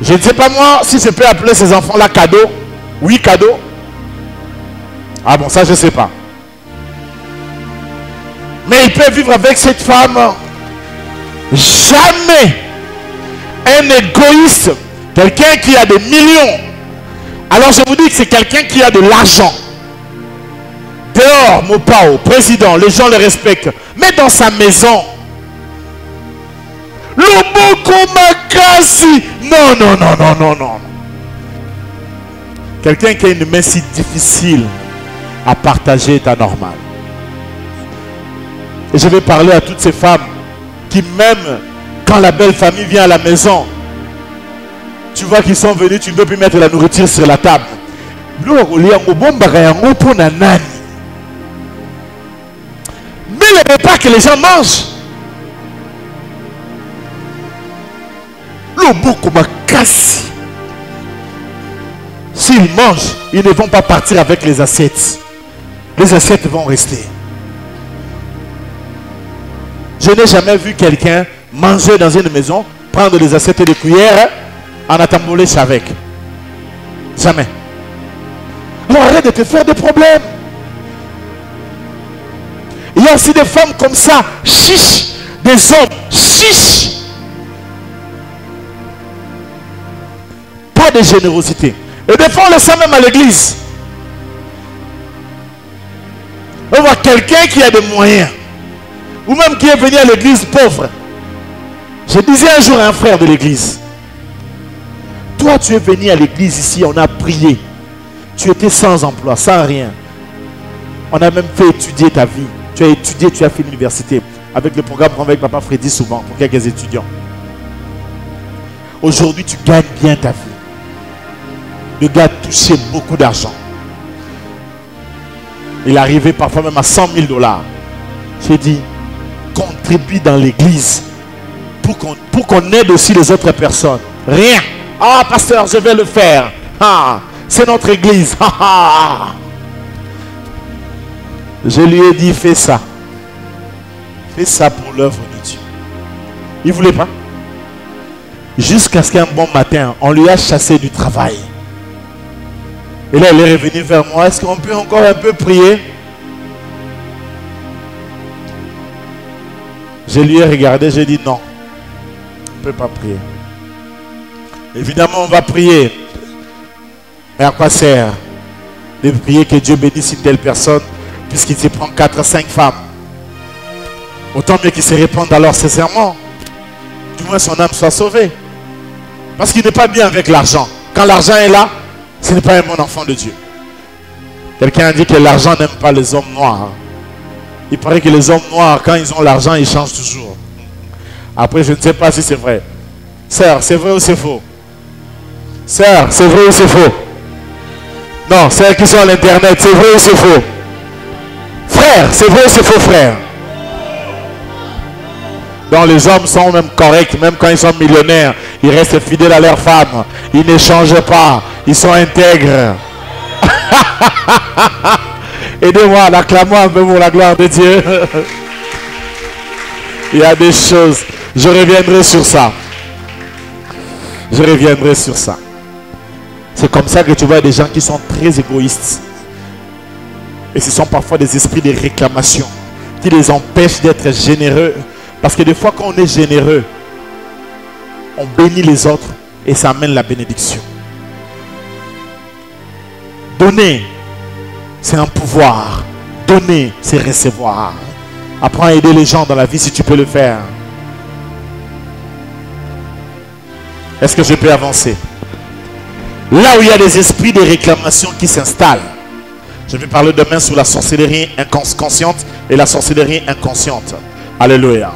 Je ne sais pas moi si je peux appeler ces enfants-là cadeaux. 8 cadeaux. Ah bon, ça je ne sais pas. Mais il peut vivre avec cette femme. Jamais un égoïste, quelqu'un qui a des millions. Alors je vous dis que c'est quelqu'un qui a de l'argent. Dehors, Mopao, président, les gens le respectent. Mais dans sa maison, Loboko Makasi. Non, non, non, non, non, non. Quelqu'un qui a une main si difficile à partager est anormal. Et je vais parler à toutes ces femmes qui, même quand la belle famille vient à la maison, tu vois qu'ils sont venus, tu ne peux plus mettre la nourriture sur la table. Mais le repas que les gens mangent, s'ils mangent, ils ne vont pas partir avec les assiettes. Les assiettes vont rester. Je n'ai jamais vu quelqu'un manger dans une maison, prendre des assiettes et des cuillères en attendant avec. Jamais. Alors arrête de te faire des problèmes. Il y a aussi des femmes comme ça, chiches, des hommes, chiches. Pas de générosité. Et des fois on le sent même à l'église. On voit quelqu'un qui a des moyens. Ou même qui est venu à l'église pauvre. Je disais un jour à un frère de l'église, toi tu es venu à l'église ici, on a prié. Tu étais sans emploi, sans rien. On a même fait étudier ta vie. Tu as étudié, tu as fait l'université. Avec le programme avec Papa Freddy souvent, pour quelques étudiants. Aujourd'hui tu gagnes bien ta vie. Le gars a touché beaucoup d'argent. Il est arrivé parfois même à 100 000 $. J'ai dit, contribue dans l'église pour qu'on aide aussi les autres personnes. Rien. Ah, pasteur, je vais le faire. Ah, c'est notre église. Ah, ah. Je lui ai dit, fais ça. Fais ça pour l'œuvre de Dieu. Il ne voulait pas. Jusqu'à ce qu'un bon matin, on lui a chassé du travail. Et là, il est revenu vers moi. Est-ce qu'on peut encore un peu prier? Je lui ai regardé, j'ai dit non. On ne peut pas prier. Évidemment, on va prier. Mais à quoi sert de prier que Dieu bénisse une telle personne puisqu'il se prend 4 à 5 femmes? Autant mieux qu'il se répande alors sincèrement. Du moins son âme soit sauvée. Parce qu'il n'est pas bien avec l'argent. Quand l'argent est là, ce n'est pas un bon enfant de Dieu. Quelqu'un a dit que l'argent n'aime pas les hommes noirs. Il paraît que les hommes noirs, quand ils ont l'argent, ils changent toujours. Après, je ne sais pas si c'est vrai. Sœur, c'est vrai ou c'est faux? Sœur, c'est vrai ou c'est faux? Non, celles qui sont à l'internet, c'est vrai ou c'est faux? Frère, c'est vrai ou c'est faux, frère? Donc les hommes sont même corrects, même quand ils sont millionnaires, ils restent fidèles à leur femme. Ils n'échangent pas, ils sont intègres. Aidez-moi, acclamons un peu pour la gloire de Dieu. Il y a des choses, je reviendrai sur ça. Je reviendrai sur ça. C'est comme ça que tu vois des gens qui sont très égoïstes. Et ce sont parfois des esprits de réclamation qui les empêchent d'être généreux. Parce que des fois, quand on est généreux, on bénit les autres et ça amène la bénédiction. Donner, c'est un pouvoir. Donner, c'est recevoir. Apprends à aider les gens dans la vie si tu peux le faire. Est-ce que je peux avancer? Là où il y a des esprits de réclamation qui s'installent. Je vais parler demain sur la sorcellerie consciente et la sorcellerie inconsciente. Alléluia.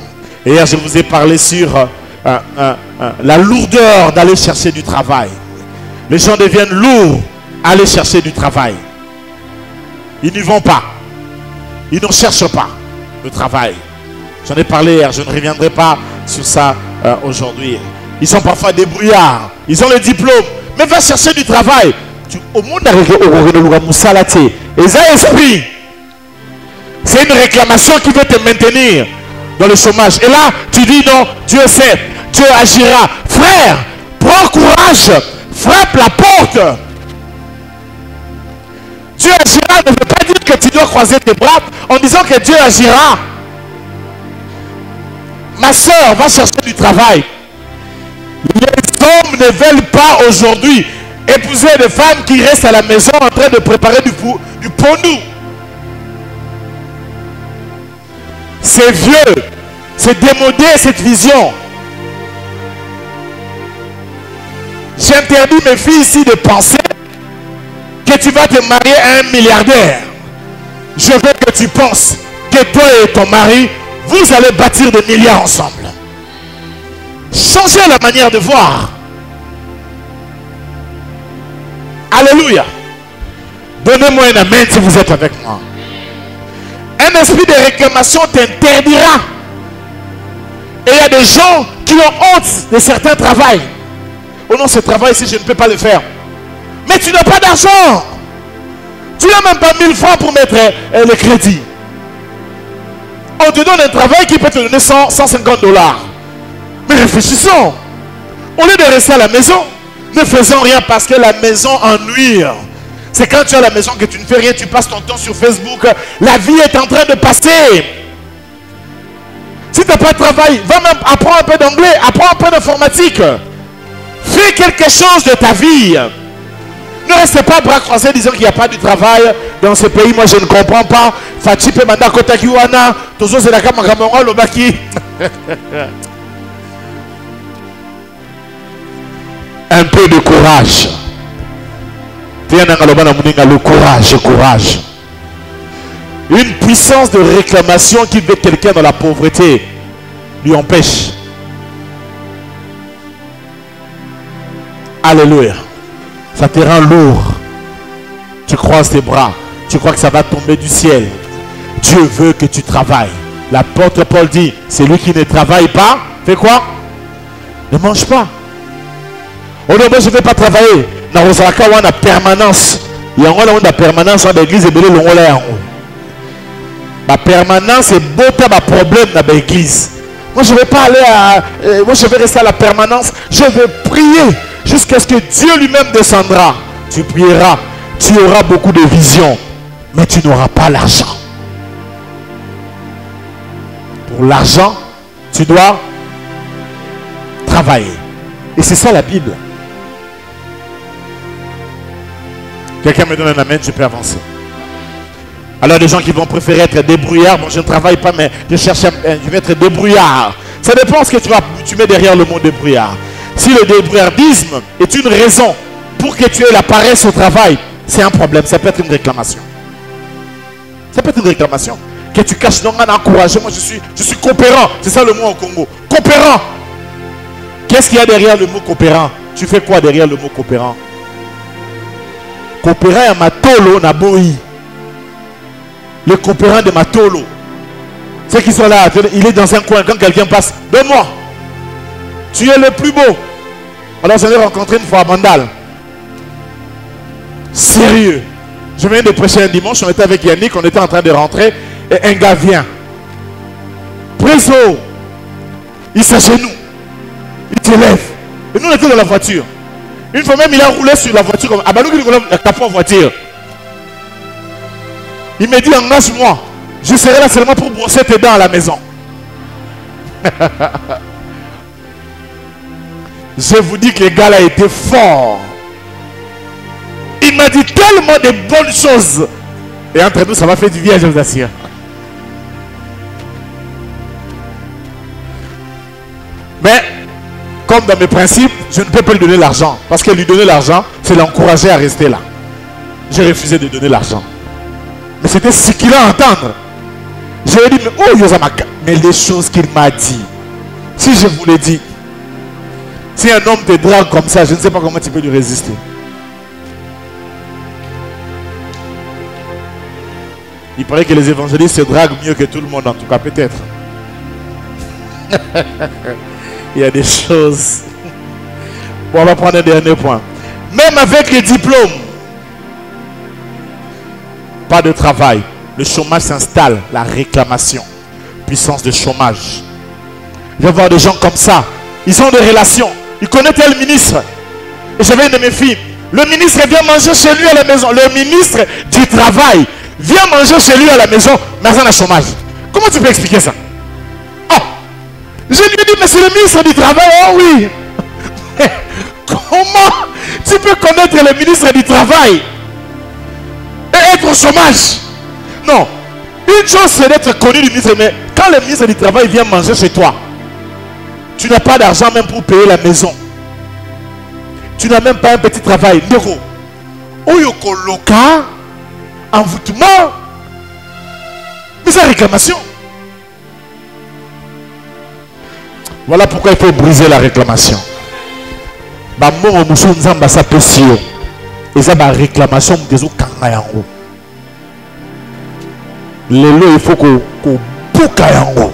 Et hier, je vous ai parlé sur la lourdeur d'aller chercher du travail. Les gens deviennent lourds à aller chercher du travail. Ils n'y vont pas. Ils ne cherchent pas le travail. J'en ai parlé hier, je ne reviendrai pas sur ça aujourd'hui. Ils sont parfois débrouillards. Ils ont le diplôme, mais va chercher du travail. Au monde, esprit. C'est une réclamation qui veut te maintenir dans le chômage. Et là, tu dis non, Dieu sait, Dieu agira. Frère, prends courage, frappe la porte. Dieu agira ne veut pas dire que tu dois croiser tes bras en disant que Dieu agira. Ma soeur, va chercher du travail. Les hommes ne veulent pas aujourd'hui épouser des femmes qui restent à la maison en train de préparer du pondou. C'est vieux, c'est démodé cette vision. J'interdis mes filles ici de penser que tu vas te marier à un milliardaire. Je veux que tu penses que toi et ton mari, vous allez bâtir des milliards ensemble. Changez la manière de voir. Alléluia. Donnez-moi un amen si vous êtes avec moi. Un esprit de réclamation t'interdira. Et il y a des gens qui ont honte de certains travails. Oh non, ce travail-ci, je ne peux pas le faire. Mais tu n'as pas d'argent. Tu n'as même pas 1000 francs pour mettre le crédit. On te donne un travail qui peut te donner 150 $. Mais réfléchissons. Au lieu de rester à la maison, ne faisons rien parce que la maison ennuie. C'est quand tu es à la maison que tu ne fais rien, tu passes ton temps sur Facebook. La vie est en train de passer. Si tu n'as pas de travail, va même apprendre un peu d'anglais, apprends un peu d'informatique. Fais quelque chose de ta vie. Ne restez pas bras croisés disant qu'il n'y a pas de travail dans ce pays. Moi, je ne comprends pas. Fatipe manda kotakiwana, tozo zelaka makamonga lobaki. Un peu de courage. Le courage, courage. Une puissance de réclamation qui veut quelqu'un dans la pauvreté lui empêche. Alléluia. Ça te rend lourd. Tu croises tes bras. Tu crois que ça va tomber du ciel. Dieu veut que tu travailles. L'apôtre Paul dit, celui qui ne travaille pas, fait quoi? Ne mange pas. Oh non, moi je ne vais pas travailler. Dans la permanence. Il y a une permanence dans l'église et la permanence est beau à problème dans l'église. Moi je ne vais pas aller à... moi je vais rester à la permanence. Je vais prier jusqu'à ce que Dieu lui-même descendra. Tu prieras. Tu auras beaucoup de visions, mais tu n'auras pas l'argent. Pour l'argent, tu dois travailler. Et c'est ça la Bible. Quelqu'un me donne un amen, je peux avancer. Alors des gens qui vont préférer être débrouillards, bon je ne travaille pas mais je vais être débrouillard. Ça dépend de ce que tu mets derrière le mot débrouillard. Si le débrouillardisme est une raison pour que tu aies la paresse au travail, c'est un problème, ça peut être une réclamation. Ça peut être une réclamation. Que tu caches non, un encouragement, je suis coopérant, c'est ça le mot au Congo. Coopérant. Qu'est-ce qu'il y a derrière le mot coopérant? Tu fais quoi derrière le mot coopérant? Coopérant est matolo na boi. Le coopérant de matolo. Ceux qui sont là, il est dans un coin, quand quelqu'un passe, donne-moi. Tu es le plus beau. Alors je l'ai rencontré une fois à Mandal. Sérieux. Je viens de prêcher un dimanche, on était avec Yannick, on était en train de rentrer, et un gars vient. Préso. Il s'agenouille. Il te lève. Et nous on était dans la voiture. Une fois même il a roulé sur la voiture comme Abalou qui roule le capot en voiture. Il me dit engage-moi. Je serai là seulement pour brosser tes dents à la maison. Je vous dis que le gars là était fort. Il m'a dit tellement de bonnes choses. Et entre nous ça m'a fait du bien, je vous assure. Mais comme dans mes principes, je ne peux pas lui donner l'argent. Parce que lui donner l'argent, c'est l'encourager à rester là. J'ai refusé de donner l'argent. Mais c'était ce qu'il a à entendre. Je lui ai dit, mais oh Yosamaka, mais les choses qu'il m'a dit. Si je vous l'ai dit, si un homme te drague comme ça, je ne sais pas comment tu peux lui résister. Il paraît que les évangélistes se draguent mieux que tout le monde, en tout cas peut-être. Il y a des choses. Bon, on va prendre un dernier point. Même avec les diplômes, pas de travail. Le chômage s'installe. La réclamation. Puissance de chômage. Je vais voir des gens comme ça. Ils ont des relations. Ils connaissent tel ministre. Et j'avais une de mes filles. Le ministre vient manger chez lui à la maison. Le ministre du travail vient manger chez lui à la maison. Mais il y a un chômage. Comment tu peux expliquer ça? Je lui ai dit, mais c'est le ministre du Travail. Oh oui. Comment tu peux connaître le ministre du Travail et être au chômage? Non. Une chose, c'est d'être connu du ministre. Mais quand le ministre du Travail vient manger chez toi, tu n'as pas d'argent même pour payer la maison. Tu n'as même pas un petit travail. Ndeko. Oyoko loka. Envoûtement. Mais c'est réclamation. Voilà pourquoi il faut briser la réclamation. La réclamation il faut qu'on bouca yango.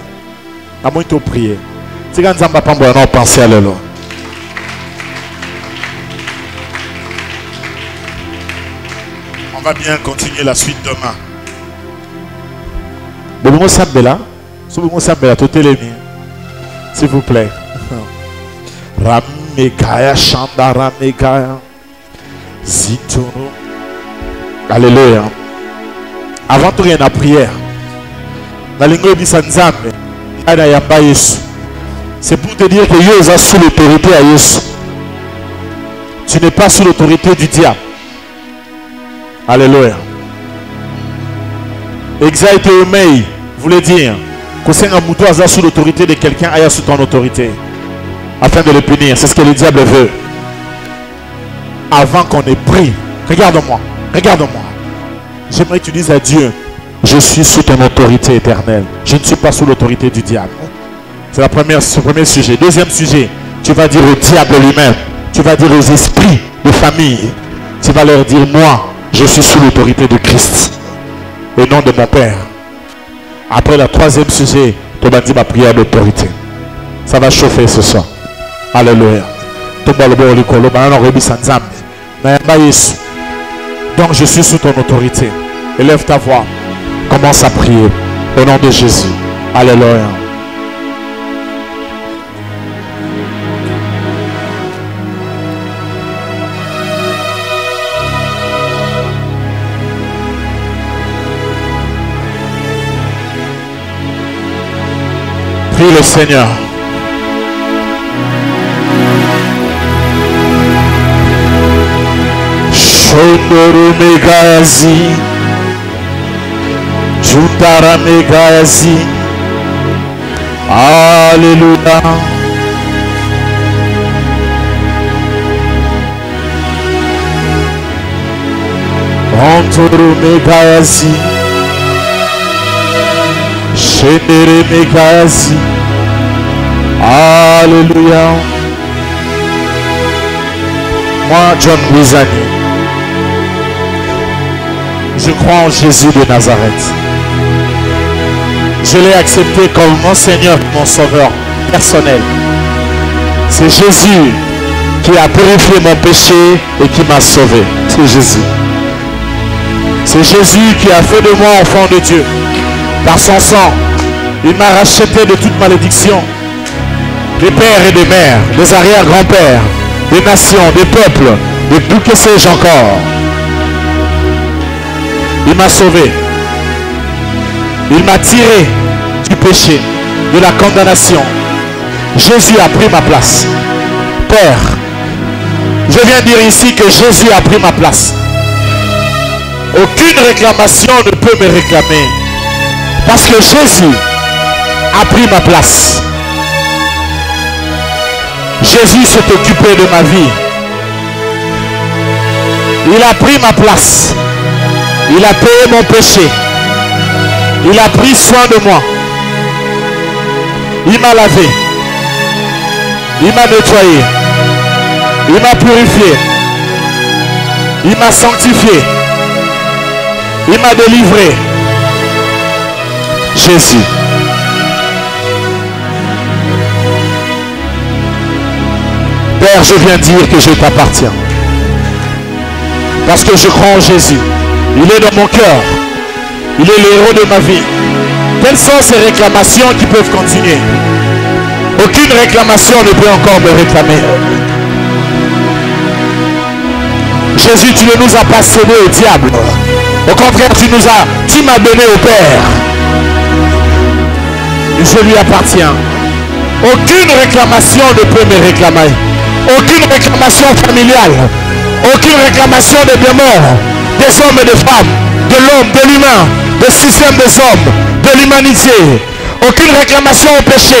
À moins de prier. C'est quand Nzamba Pambo a pensé à l'élo. On va bien continuer la suite demain. Bon, Sambela, Sambela, tout est s'il vous plaît. Ramekaya Shanda Ramekaya Zitoro. Alléluia. Avant tout, il y a une prière. C'est pour te dire que Dieu est sous l'autorité à Yesu. Tu n'es pas sous l'autorité du diable. Alléluia. Exaïte Omei voulait dire que c'est un mouton sous l'autorité de quelqu'un aille sous ton autorité afin de le punir. C'est ce que le diable veut. Avant qu'on ait pris, regarde-moi, regarde-moi. J'aimerais que tu dises à Dieu, je suis sous ton autorité éternelle. Je ne suis pas sous l'autorité du diable. C'est le premier sujet. Deuxième sujet, tu vas dire au diable lui-même, tu vas dire aux esprits de famille, tu vas leur dire, moi, je suis sous l'autorité de Christ et non de mon Père. Après le troisième sujet, tu vas dire ma prière d'autorité. Ça va chauffer ce soir. Alléluia. Donc je suis sous ton autorité. Élève ta voix. Commence à prier. Au nom de Jésus. Alléluia. le Seigneur. Shondoro Megazi, Jutara Megazi. Alléluia. Antoro Megazi, Shendere Megazi. Alléluia. Moi, John Wizani, je crois en Jésus de Nazareth. Je l'ai accepté comme mon Seigneur, mon Sauveur personnel. C'est Jésus qui a purifié mon péché et qui m'a sauvé. C'est Jésus. C'est Jésus qui a fait de moi enfant de Dieu. Par son sang, il m'a racheté de toute malédiction. Des pères et des mères, des arrière-grands-pères, des nations, des peuples, de tout que sais-je encore. Il m'a sauvé. Il m'a tiré du péché, de la condamnation. Jésus a pris ma place. Père, je viens dire ici que Jésus a pris ma place. Aucune réclamation ne peut me réclamer. Parce que Jésus a pris ma place. Jésus s'est occupé de ma vie. Il a pris ma place. Il a payé mon péché. Il a pris soin de moi. Il m'a lavé. Il m'a nettoyé. Il m'a purifié. Il m'a sanctifié. Il m'a délivré. Jésus. Père, je viens dire que je t'appartiens. Parce que je crois en Jésus. Il est dans mon cœur. Il est l'héros de ma vie. Quelles sont ces réclamations qui peuvent continuer? Aucune réclamation ne peut encore me réclamer. Jésus, tu ne nous as pas cédé au diable. Au contraire, tu m'as donné au Père. Je lui appartiens. Aucune réclamation ne peut me réclamer. Aucune réclamation familiale. Aucune réclamation des démons, des hommes et des femmes, de l'homme, de l'humain, du système des hommes, de l'humanité. Aucune réclamation au péché.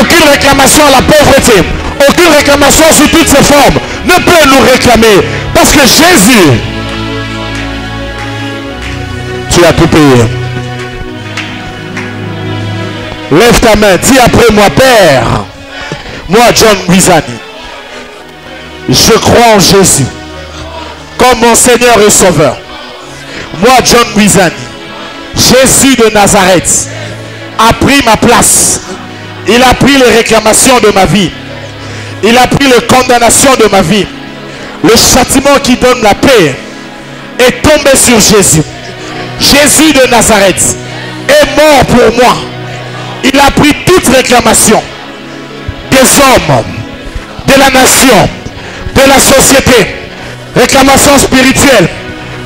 Aucune réclamation à la pauvreté. Aucune réclamation sous toutes ses formes ne peut nous réclamer. Parce que Jésus, tu as tout payé. Lève ta main, dis après moi, Père, moi John Wizani, je crois en Jésus comme mon Seigneur et Sauveur. Moi John Wizani, Jésus de Nazareth a pris ma place. Il a pris les réclamations de ma vie. Il a pris les condamnations de ma vie. Le châtiment qui donne la paix est tombé sur Jésus. Jésus de Nazareth est mort pour moi. Il a pris toute réclamation des hommes, de la nation, de la société, réclamation spirituelle,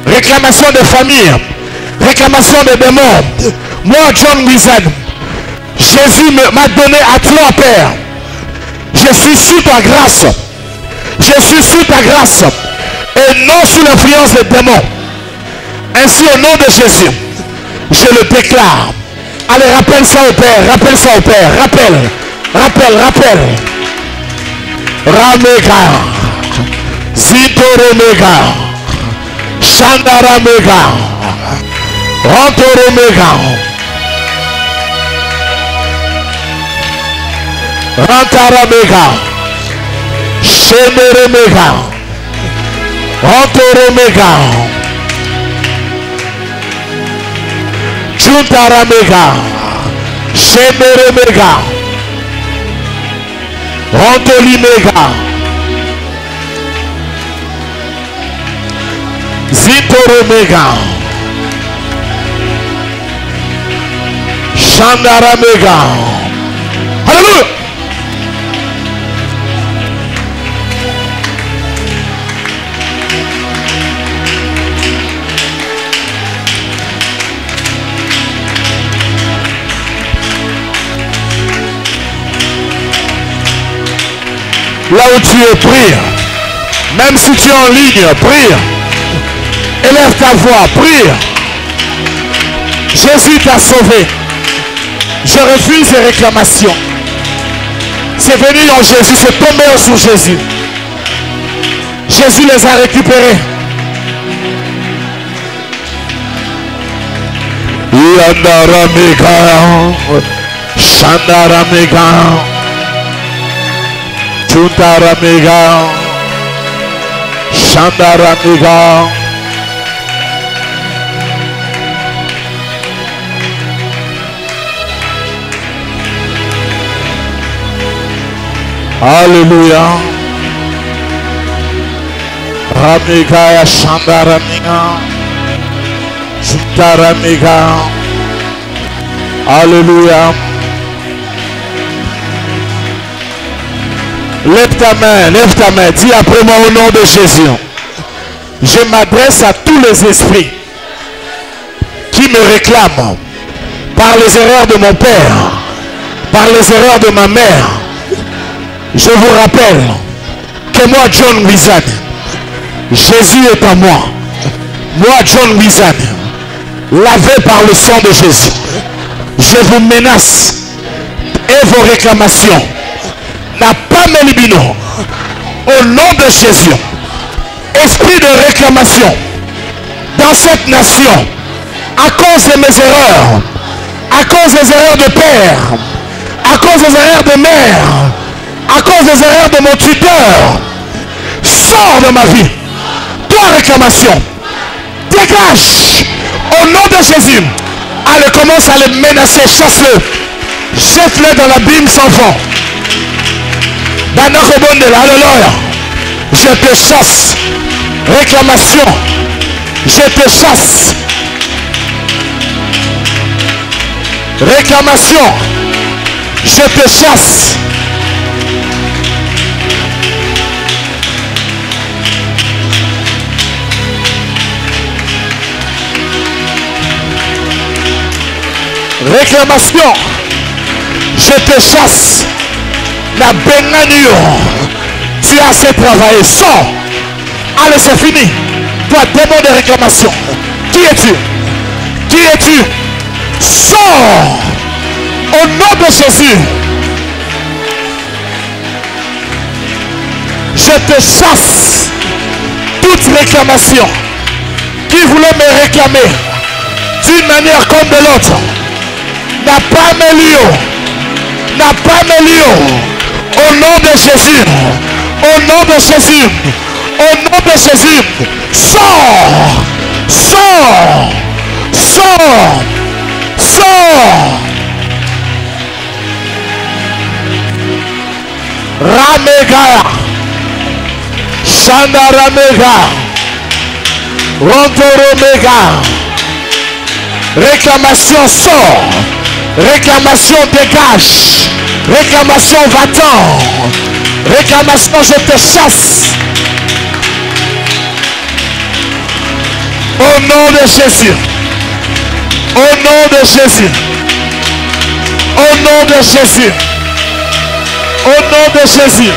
réclamation des familles, réclamation des démons. Moi, John Wizani, Jésus m'a donné à toi, Père. Je suis sous ta grâce. Je suis sous ta grâce et non sous l'influence des démons. Ainsi, au nom de Jésus, je le déclare. Allez, rappelle ça au Père, rappelle ça au Père, rappelle. Ramega, Zitoromega, Shandaramega, Rantoromega, Rantaramega, Shemeremega, Rantoromega, Juntaramega, Shemeremega, Rantolimega, Zitoromega, Shandaramega. Alléluia. Là où tu es, prie. Même si tu es en ligne, prie. Élève ta voix, prie. Jésus t'a sauvé. Je refuse les réclamations. C'est venu en Jésus, c'est tombé sur Jésus. Jésus les a récupérés. Yandaramega, Shandaramega, Chuntaramega, Shandaramega. Alléluia. Ramega, Shandaramega, Chuntaramega. Alléluia. Lève ta main, dis après moi au nom de Jésus. Je m'adresse à tous les esprits qui me réclament par les erreurs de mon père, par les erreurs de ma mère. Je vous rappelle que moi, John Wizard, Jésus est en moi. Moi, John Wizard, lavé par le sang de Jésus. Je vous menace et vos réclamations n'a pas m'éliminer. Au nom de Jésus, esprit de réclamation dans cette nation, à cause de mes erreurs, à cause des erreurs de père, à cause des erreurs de mère, à cause des erreurs de mon tuteur, sors de ma vie. Toi, réclamation, dégage au nom de Jésus. Allez, commence à les menacer, chasse-le, jette-le dans l'abîme sans fond. Alléluia. Je te chasse. Réclamation. Je te chasse. Réclamation. Je te chasse. Réclamation. Je te chasse. La bénanio. Tu as assez travaillé. Sors. Allez, c'est fini. Toi, démon de réclamation. Qui es-tu? Qui es-tu? Sors. Au nom de Jésus. Je te chasse. Toute réclamation qui voulait me réclamer d'une manière comme de l'autre n'a pas mes lieux. N'a pas mes lieux. Au nom de Jésus. Au nom de Jésus. Au nom de Jésus. Sors. Sors. Sors. Sors. Ramega. Shandaramega. Rontoromega. Réclamation sort. Réclamation dégage. Réclamation va-t'en. Réclamation je te chasse. Au nom de Jésus. Au nom de Jésus. Au nom de Jésus. Au nom de Jésus.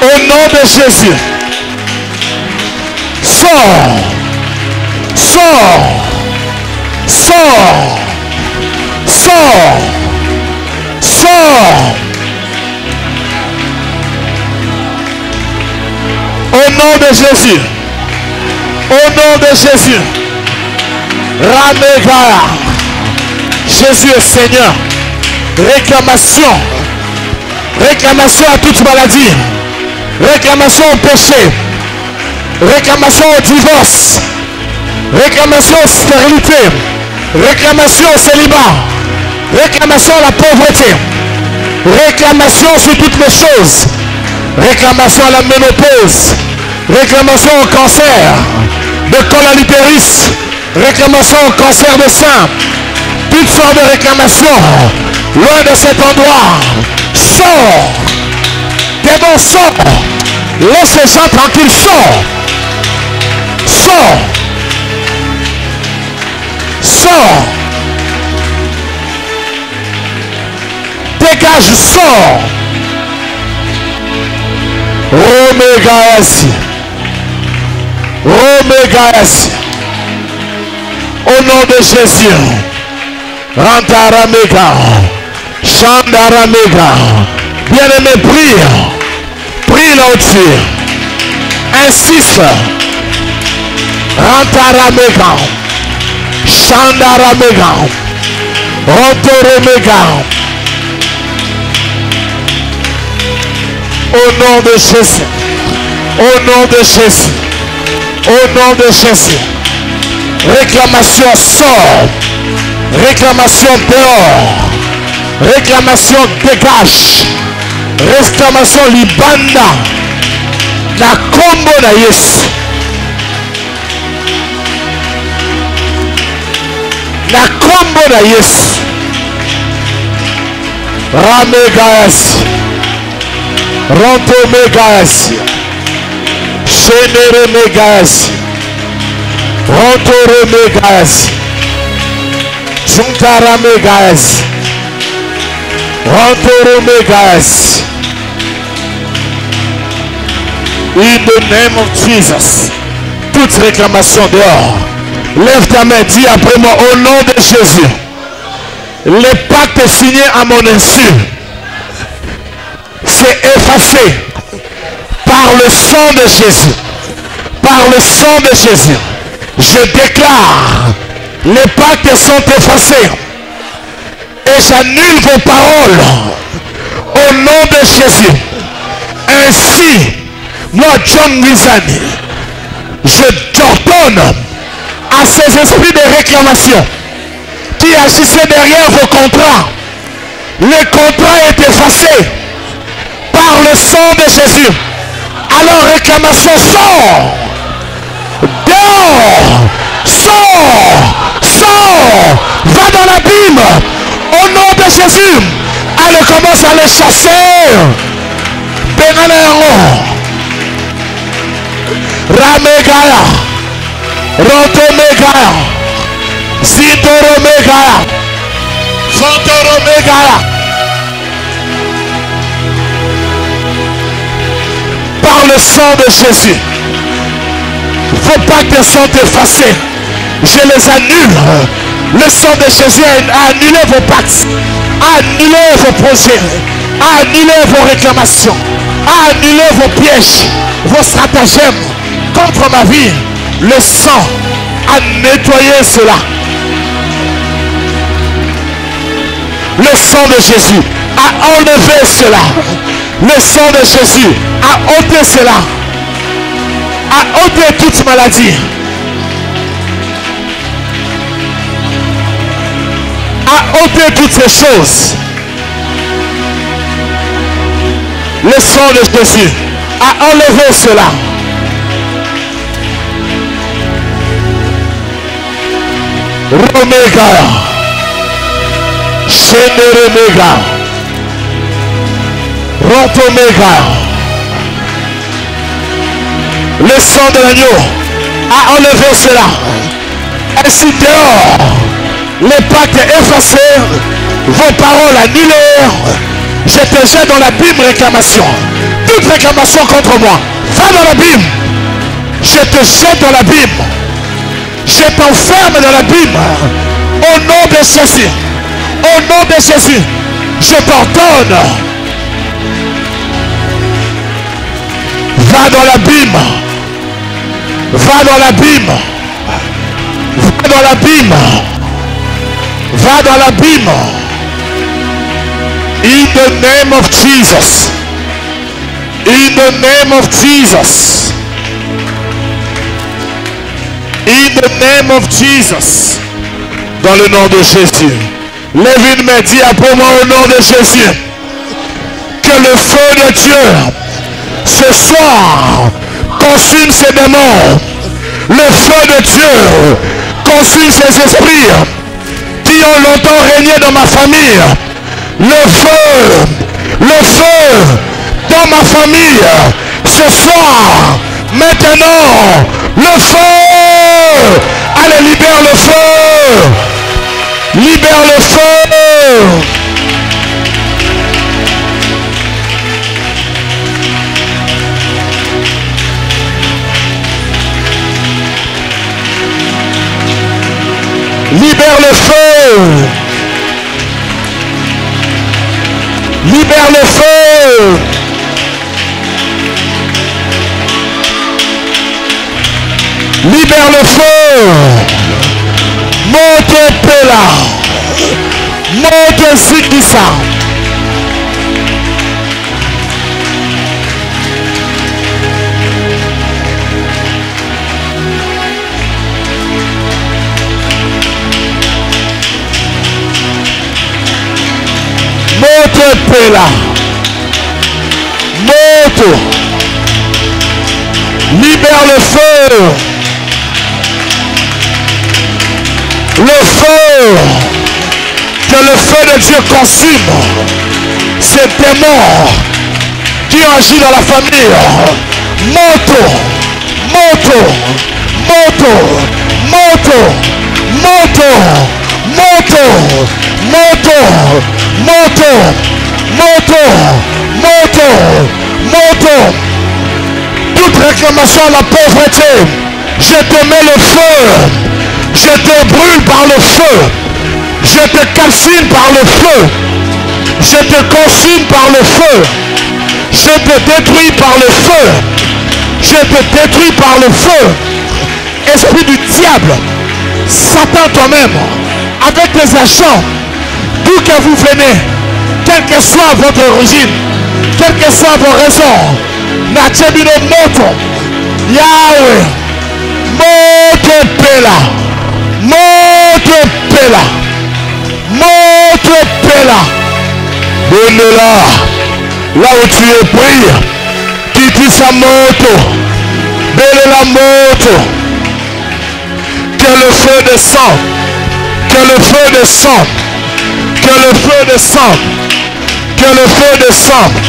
Au nom de Jésus. Sors. Sors. Sors. Sors. Sors. Au nom de Jésus. Au nom de Jésus. Ramega. Jésus est Seigneur. Réclamation. Réclamation à toute maladie. Réclamation au péché. Réclamation au divorce. Réclamation aux stérilités. Réclamation au célibat. Réclamation à la pauvreté. Réclamation sur toutes les choses. Réclamation à la ménopause. Réclamation au cancer de col à l'utérus. Réclamation au cancer de sein. Toutes sortes de réclamations. Loin de cet endroit. Sors. Démon, sors. Laisse ces gens tranquilles. Sors. Sors. Sors. Dégage, sors. Romégaes. Romégaes. Au nom de Jésus. Rantaramega. Chandaramega. Bien-aimé, prie. Prie là au-dessus. Insiste. Rantaramega. Chandaramega. Rantoromega. Au nom de Jésus. Au nom de Jésus. Au nom de Jésus. Réclamation sort. Réclamation dehors. Réclamation dégage. Réclamation libanda. Na combo na Yesu. Na combo na Yesu. Ramegaes. Rontomegaes. Cheneremegaes. Rontoremegaes. Juntaramegaes. Rontoremegaes. In the name of Jesus. Toute réclamation dehors. Lève ta main, dis après moi, au nom de Jésus. Les pactes signés à mon insu, c'est effacé par le sang de Jésus. Par le sang de Jésus. Je déclare, les pactes sont effacés. Et j'annule vos paroles au nom de Jésus. Ainsi, moi, John Wizani, je t'ordonne à ces esprits de réclamation qui agissaient derrière vos contrats. Le contrat est effacé par le sang de Jésus. Alors réclamation sort. Dehors. Sort. Sort. Va dans l'abîme. Au nom de Jésus. Elle commence à les chasser. Benanero. Ramegaya. Rotomegaya. Zitoromegaya. Zotoromegaya. Par le sang de Jésus, vos pactes sont effacés. Je les annule. Le sang de Jésus a annulé vos pactes, a annulé vos projets, a annulé vos réclamations, a annulé vos pièges, vos stratagèmes contre ma vie. Le sang a nettoyé cela. Le sang de Jésus a enlevé cela. Le sang de Jésus a ôté cela. A ôté toute maladie. A ôté toutes ces choses. Le sang de Jésus a enlevé cela. Romega. Cheneremega. Rontomega. Le sang de l'agneau a enlevé cela. Ainsi dehors, les pactes effacés, vos paroles annulées. Je te jette dans l'abîme réclamation. Toute réclamation contre moi, va dans l'abîme. Je te jette dans l'abîme. Je t'enferme dans l'abîme. Au nom de Jésus. Au nom de Jésus. Je t'ordonne. Va dans l'abîme. Va dans l'abîme. Va dans l'abîme. Va dans l'abîme. In the name of Jesus. In the name of Jesus. In the name of Jesus. Dans le nom de Jésus. Lève une main, dis après moi au nom de Jésus. Que le feu de Dieu ce soir consume ces démons. Le feu de Dieu consume ces esprits qui ont longtemps régné dans ma famille. Le feu dans ma famille. Ce soir, maintenant, le feu. Allez, libère le feu. Libère le feu. Libère le feu. Libère le feu. Monte Pela. Monte Zikisa. Monte Pela. Monte. Libère le feu. Le feu. Que le feu de Dieu consume ces démons qui ont agi dans la famille. Monte. Monte. Monte. Monte. Monte. Monte. Monte. Monte. Monte. Monte. Monte. Toute réclamation à la pauvreté, je te mets le feu. Je te brûle par le feu. Je te calcine par le feu. Je te consume par le feu. Je te détruis par le feu. Je te détruis par le feu. Esprit du diable, Satan toi-même, avec tes agents, d'où que vous venez, quelle que soit votre origine, quelle que soit vos raisons, Nachebino Moto, Yahweh, Moto Pela, Moto Pela, Moto Pela, donne-la, là où tu es pris, quitte sa moto, belle la moto, que le feu descende, que le feu descende, que le feu descende, que le feu descende.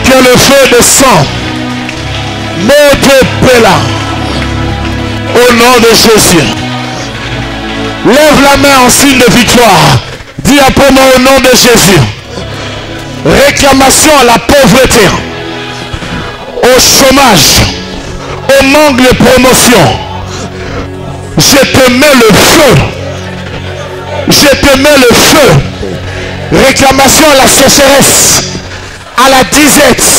Que le feu descende. Monte Pela. Au nom de Jésus. Lève la main en signe de victoire. Dis après moi au nom de Jésus. Réclamation à la pauvreté, au chômage, au manque de promotion. Je te mets le feu. Je te mets le feu. Réclamation à la sécheresse, à la disette.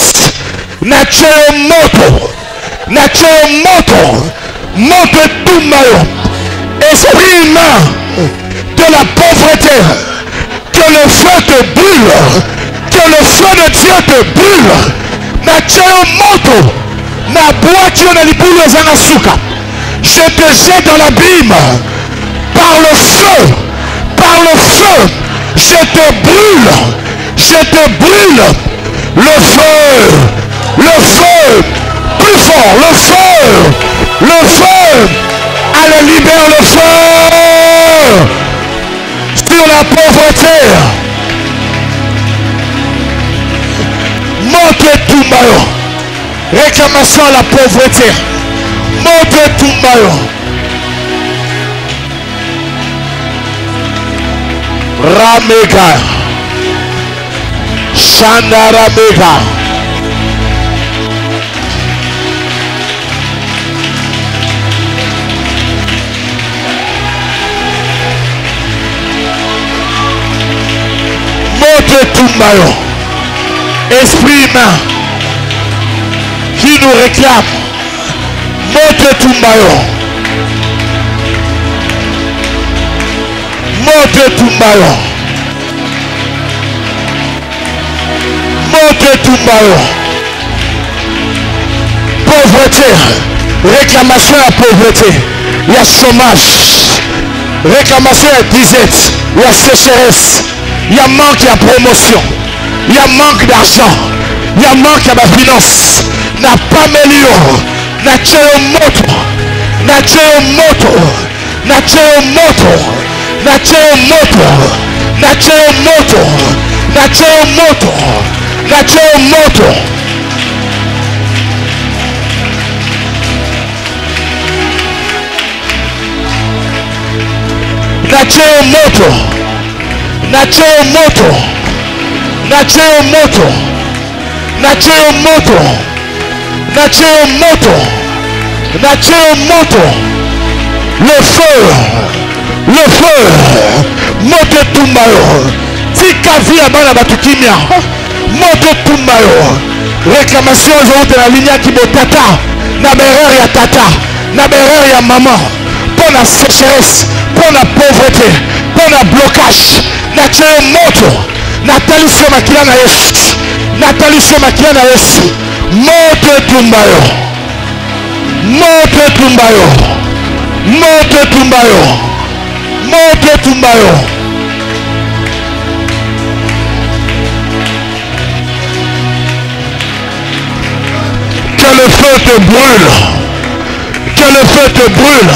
Nacheo moto. Nacheo moto. Monte tout mal. Esprit humain de la pauvreté. Que le feu te brûle. Que le feu de Dieu te brûle. Nacheo moto. Na boîte na libulo zanasuka. Je te jette dans l'abîme. Par le feu. Par le feu. Je te brûle. Je te brûle. Le feu. Le feu. Plus fort. Le feu. Le feu. Allez, libère le feu. Sur la pauvreté. Monte tout mal. Réclamation à la pauvreté. Monte tout mal. Ramega. Shandaramega. Monte tout mal. Esprit humain qui nous réclame. Monte tout mal. Monte tout mal. Monte tout mal. Pauvreté. Réclamation à pauvreté. Il y a chômage. Réclamation à disette. Il y a sécheresse. Il y a manque, il y a promotion. Il y a manque d'argent. Il y a manque à ma finance. N'a pas meilleur. N'a cheo moto. N'a cheo moto. N'a cheo moto. N'a cheo moto. N'a cheo moto. N'a cheo moto. N'a cheo moto. Nacheo moto. Nacheo moto. Nacheo moto. Nacheo moto. Nacheo moto. Nacheo moto. Le feu. Le feu. Moto tumbayo. Tika via bana batukimia. Moto tumbayo. Réclamation aujourd'hui de la ligne qui me tata. Na bereur ya tata. Na bereur ya maman. Pour la sécheresse. Pour la pauvreté. Pour le blocage. Nacheo moto. Nathalie Somakila na Yesu. Nathalie Somakila na Yesu. Moto tumbayo. Moto tumbayo. Moto tumbayo. Moto tumbayo. Que le feu te brûle. Que le feu te brûle.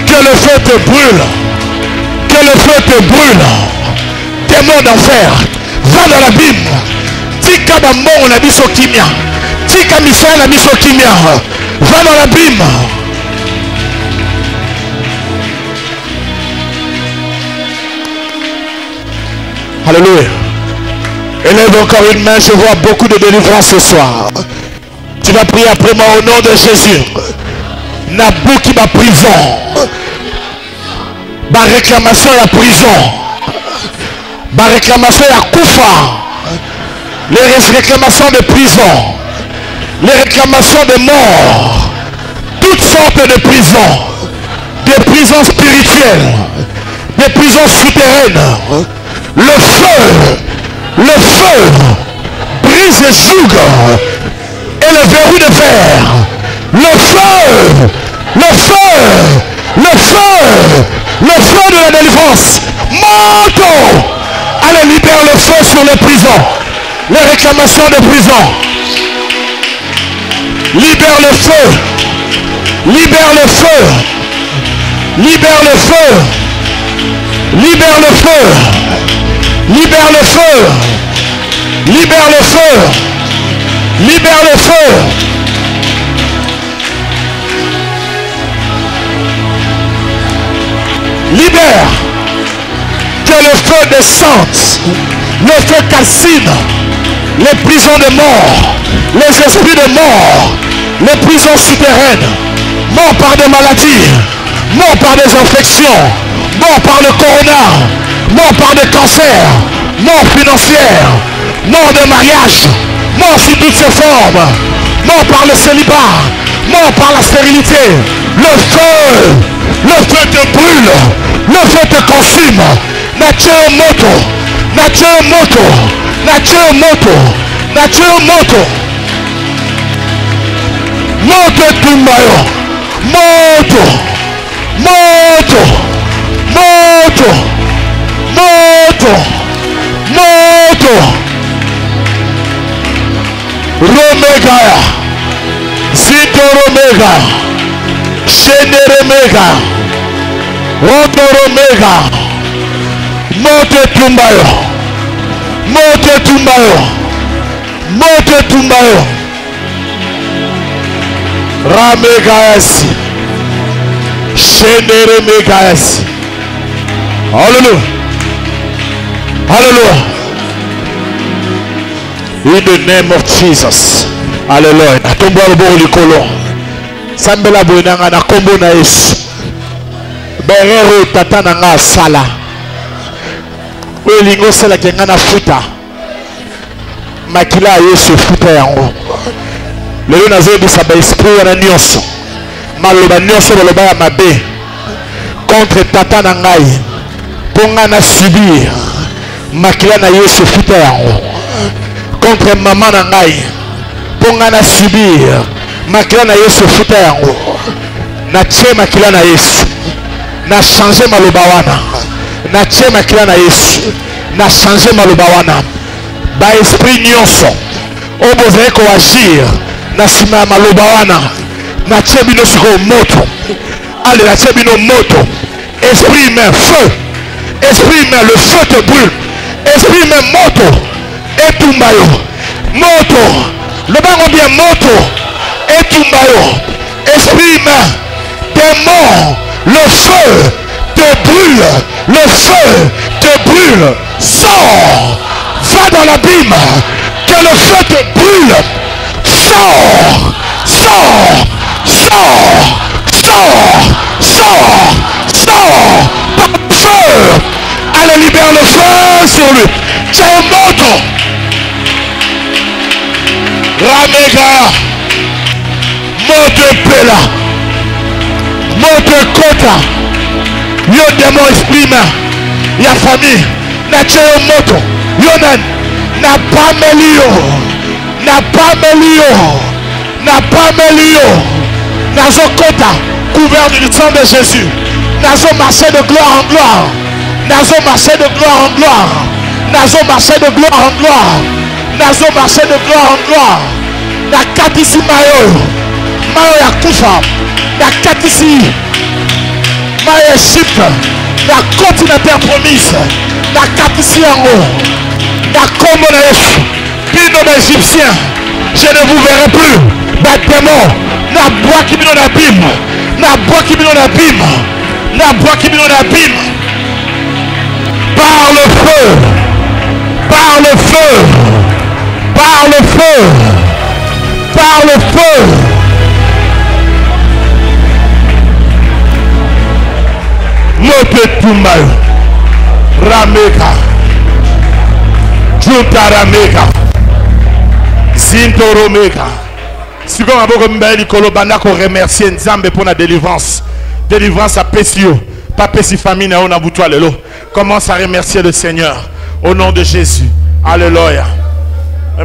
Que le feu te brûle. Que le feu te brûle. Démon d'enfer. Va dans l'abîme. Tika bambo on a mis au kimia. Tika Michel a mis au kimia. Va dans l'abîme. Alléluia. Élève encore une main, je vois beaucoup de délivrance ce soir. Tu vas prier après moi au nom de Jésus. Nabouki ma prison. Ma réclamation à la prison. Ma réclamation à Koufa. Les réclamations de prison. Les réclamations de mort. Toutes sortes de prisons. Des prisons spirituelles. Des prisons souterraines. Le feu brise les jougs et le verrou de fer. Le feu de la délivrance. Moto. Allez, libère le feu sur les prisons. Les réclamations de prison. Libère le feu. Libère le feu. Libère le feu. Libère le feu. Libère le feu. Libère le feu. Libère le feu. Libère. Que le feu descende. Le feu calcine. Les prisons de mort. Les esprits de mort. Les prisons souterraines. Mort par des maladies. Mort par des infections. Mort par le corona. Mort par des cancers. Mort financière. Mort de mariage. Mort sous toutes ses formes. Mort par le célibat. Mort par la stérilité. Le feu te brûle. Le feu te consume. Nacheo moto. Nacheo moto. Nacheo moto. Nacheo moto. Moto tumbayo. Moto. Moto. Moto. Moto. Moto. Romegaya. Zito Romega. Shende Romega. Roto Romega. Moto tumbayo. Moto tumbayo. Moto tumbayo. Ramegayasi. Shende Romegayasi. Hallelujah. Hallelujah. In the name of Jesus. Hallelujah. Atombo albo likolo. Sambela boinanga na kombo na Yesu. Berero tata na nga sala. Olingo sala kenga na futa. Makila Yesu futa yango. Lelo nazobisa ba esprit na nyonso. Maloba nyonso baloba ya mabe. Contre tata na ngai. Ponga na subir. Makila na Yesu futa yango. Contre maman na ngai. Ponga na subir. Makila na Yesu futa yango. Na tie makila na Yesu. Na changer maloba wana. Na tie makila na Yesu. Na changer maloba wana. Ba esprit nyonso. Obozele ko agir. Na sima ya maloba wana. Na tie bino siko moto. Allez, na tie bino moto. Esprit humain, feu. Esprit humain, le feu te brûle. Esprit humain, moto. Et tumbayo. Moto. Le bango bien moto. Et tumbayo. Esprit humain. Démon. Le feu te brûle. l'abîme. Que le feu te brûle. Sors, sors, sors, sors, sors, sors. Par le feu. Allez, libère le feu sur lui. Ciao moto. Ramega. Moto pela. Moto kota. Yo démon esprit main. Ya famille. Na ciao moto. Yo na pas melio. Na pas melio. Na pas melio. Nazo kota. Couvert du sang de Jésus. Nazo marché de gloire en gloire. Nazo marché de gloire en gloire. Nazo marché de gloire en gloire. Nazo marché de gloire en gloire. Na katisi mayo. Mayo ya kufa. Na katisi. Mayo Égypte. Na côte na terre promise. Na katisi yango. Na kombo na Yesu. Bino na Égyptien. Je ne vous verrai plus. Na démon. Na bois qui bino na bim. Na bois qui bino na bim. Na bois qui bino na bim. Par le feu. Par le feu. Par le feu. Par le feu. Motetumbayo. Rameka. Junta Rameka. Zinto Romeka. Si vous avez remercier Nzambe pour la délivrance. Délivrance à Pessio. Pas Pessi famille na on a boutoua lelo. Commence à remercier le Seigneur. Au nom de Jésus. Alléluia.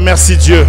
Merci Dieu.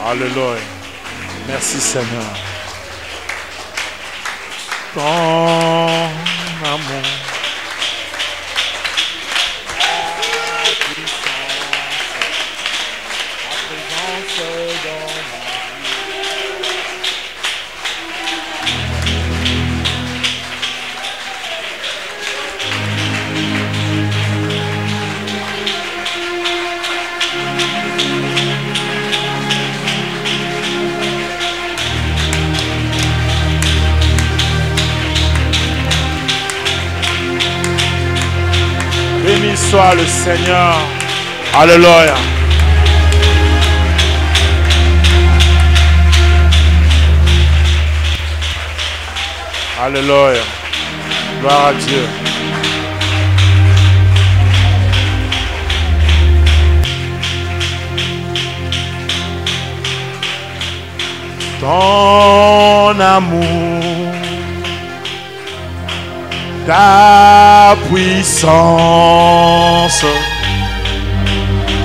Alléluia. Merci Seigneur. Ton amour. Béni soit le Seigneur. Alléluia. Alléluia. Gloire à Dieu. ton amour, ta puissance,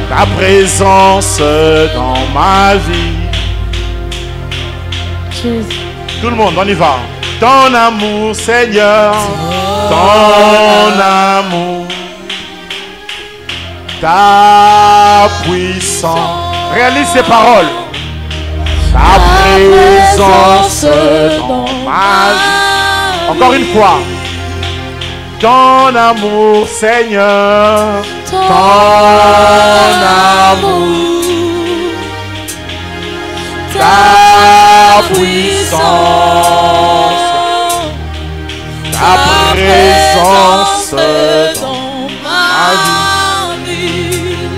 ta présence dans ma vie. Tout le monde, on y va. Ton amour, Seigneur, ton amour, ta puissance. Réalise ces paroles. Ta présence dans ma vie. Encore une fois. Ton amour, Seigneur, ton amour, ta puissance, ta présence dans ma vie.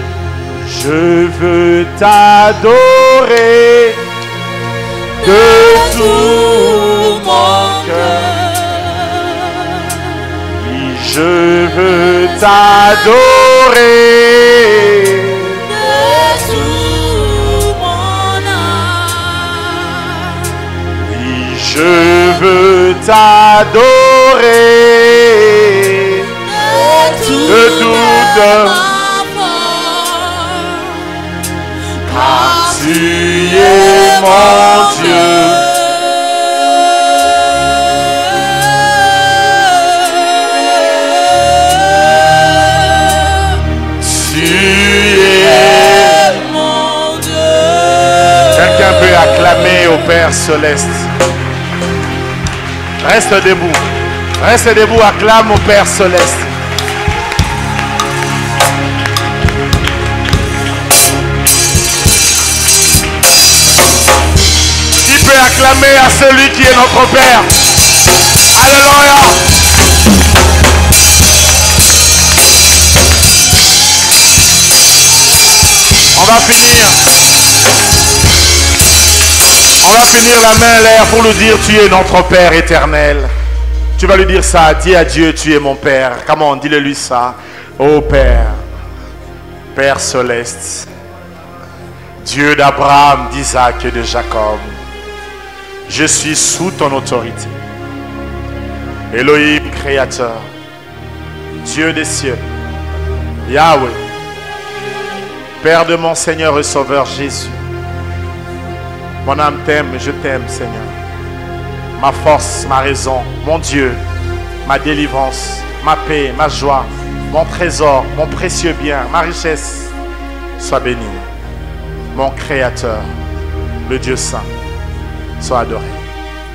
Je veux t'adorer de tout mon cœur. Je veux t'adorer de tout mon âme. Oui, je veux t'adorer de toute ma force, car tu es mon Dieu. Quelqu'un peut acclamer au Père Céleste. Reste debout. Reste debout, acclame au Père Céleste. Qui peut acclamer à celui qui est notre Père? Alléluia. On va finir. On va finir la main en l'air pour lui dire, tu es notre Père éternel. Tu vas lui dire ça, dis à Dieu, tu es mon Père. Comment, dis-le lui ça. Ô Père, Père Céleste, Dieu d'Abraham, d'Isaac et de Jacob, je suis sous ton autorité. Elohim, Créateur, Dieu des cieux, Yahweh, Père de mon Seigneur et Sauveur Jésus. Mon âme t'aime et je t'aime, Seigneur. Ma force, ma raison, mon Dieu, ma délivrance, ma paix, ma joie, mon trésor, mon précieux bien, ma richesse, sois béni. Mon Créateur, le Dieu Saint, sois adoré.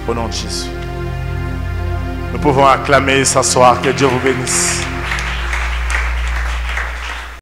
Au nom de Jésus. Nous pouvons acclamer et s'asseoir. Que Dieu vous bénisse.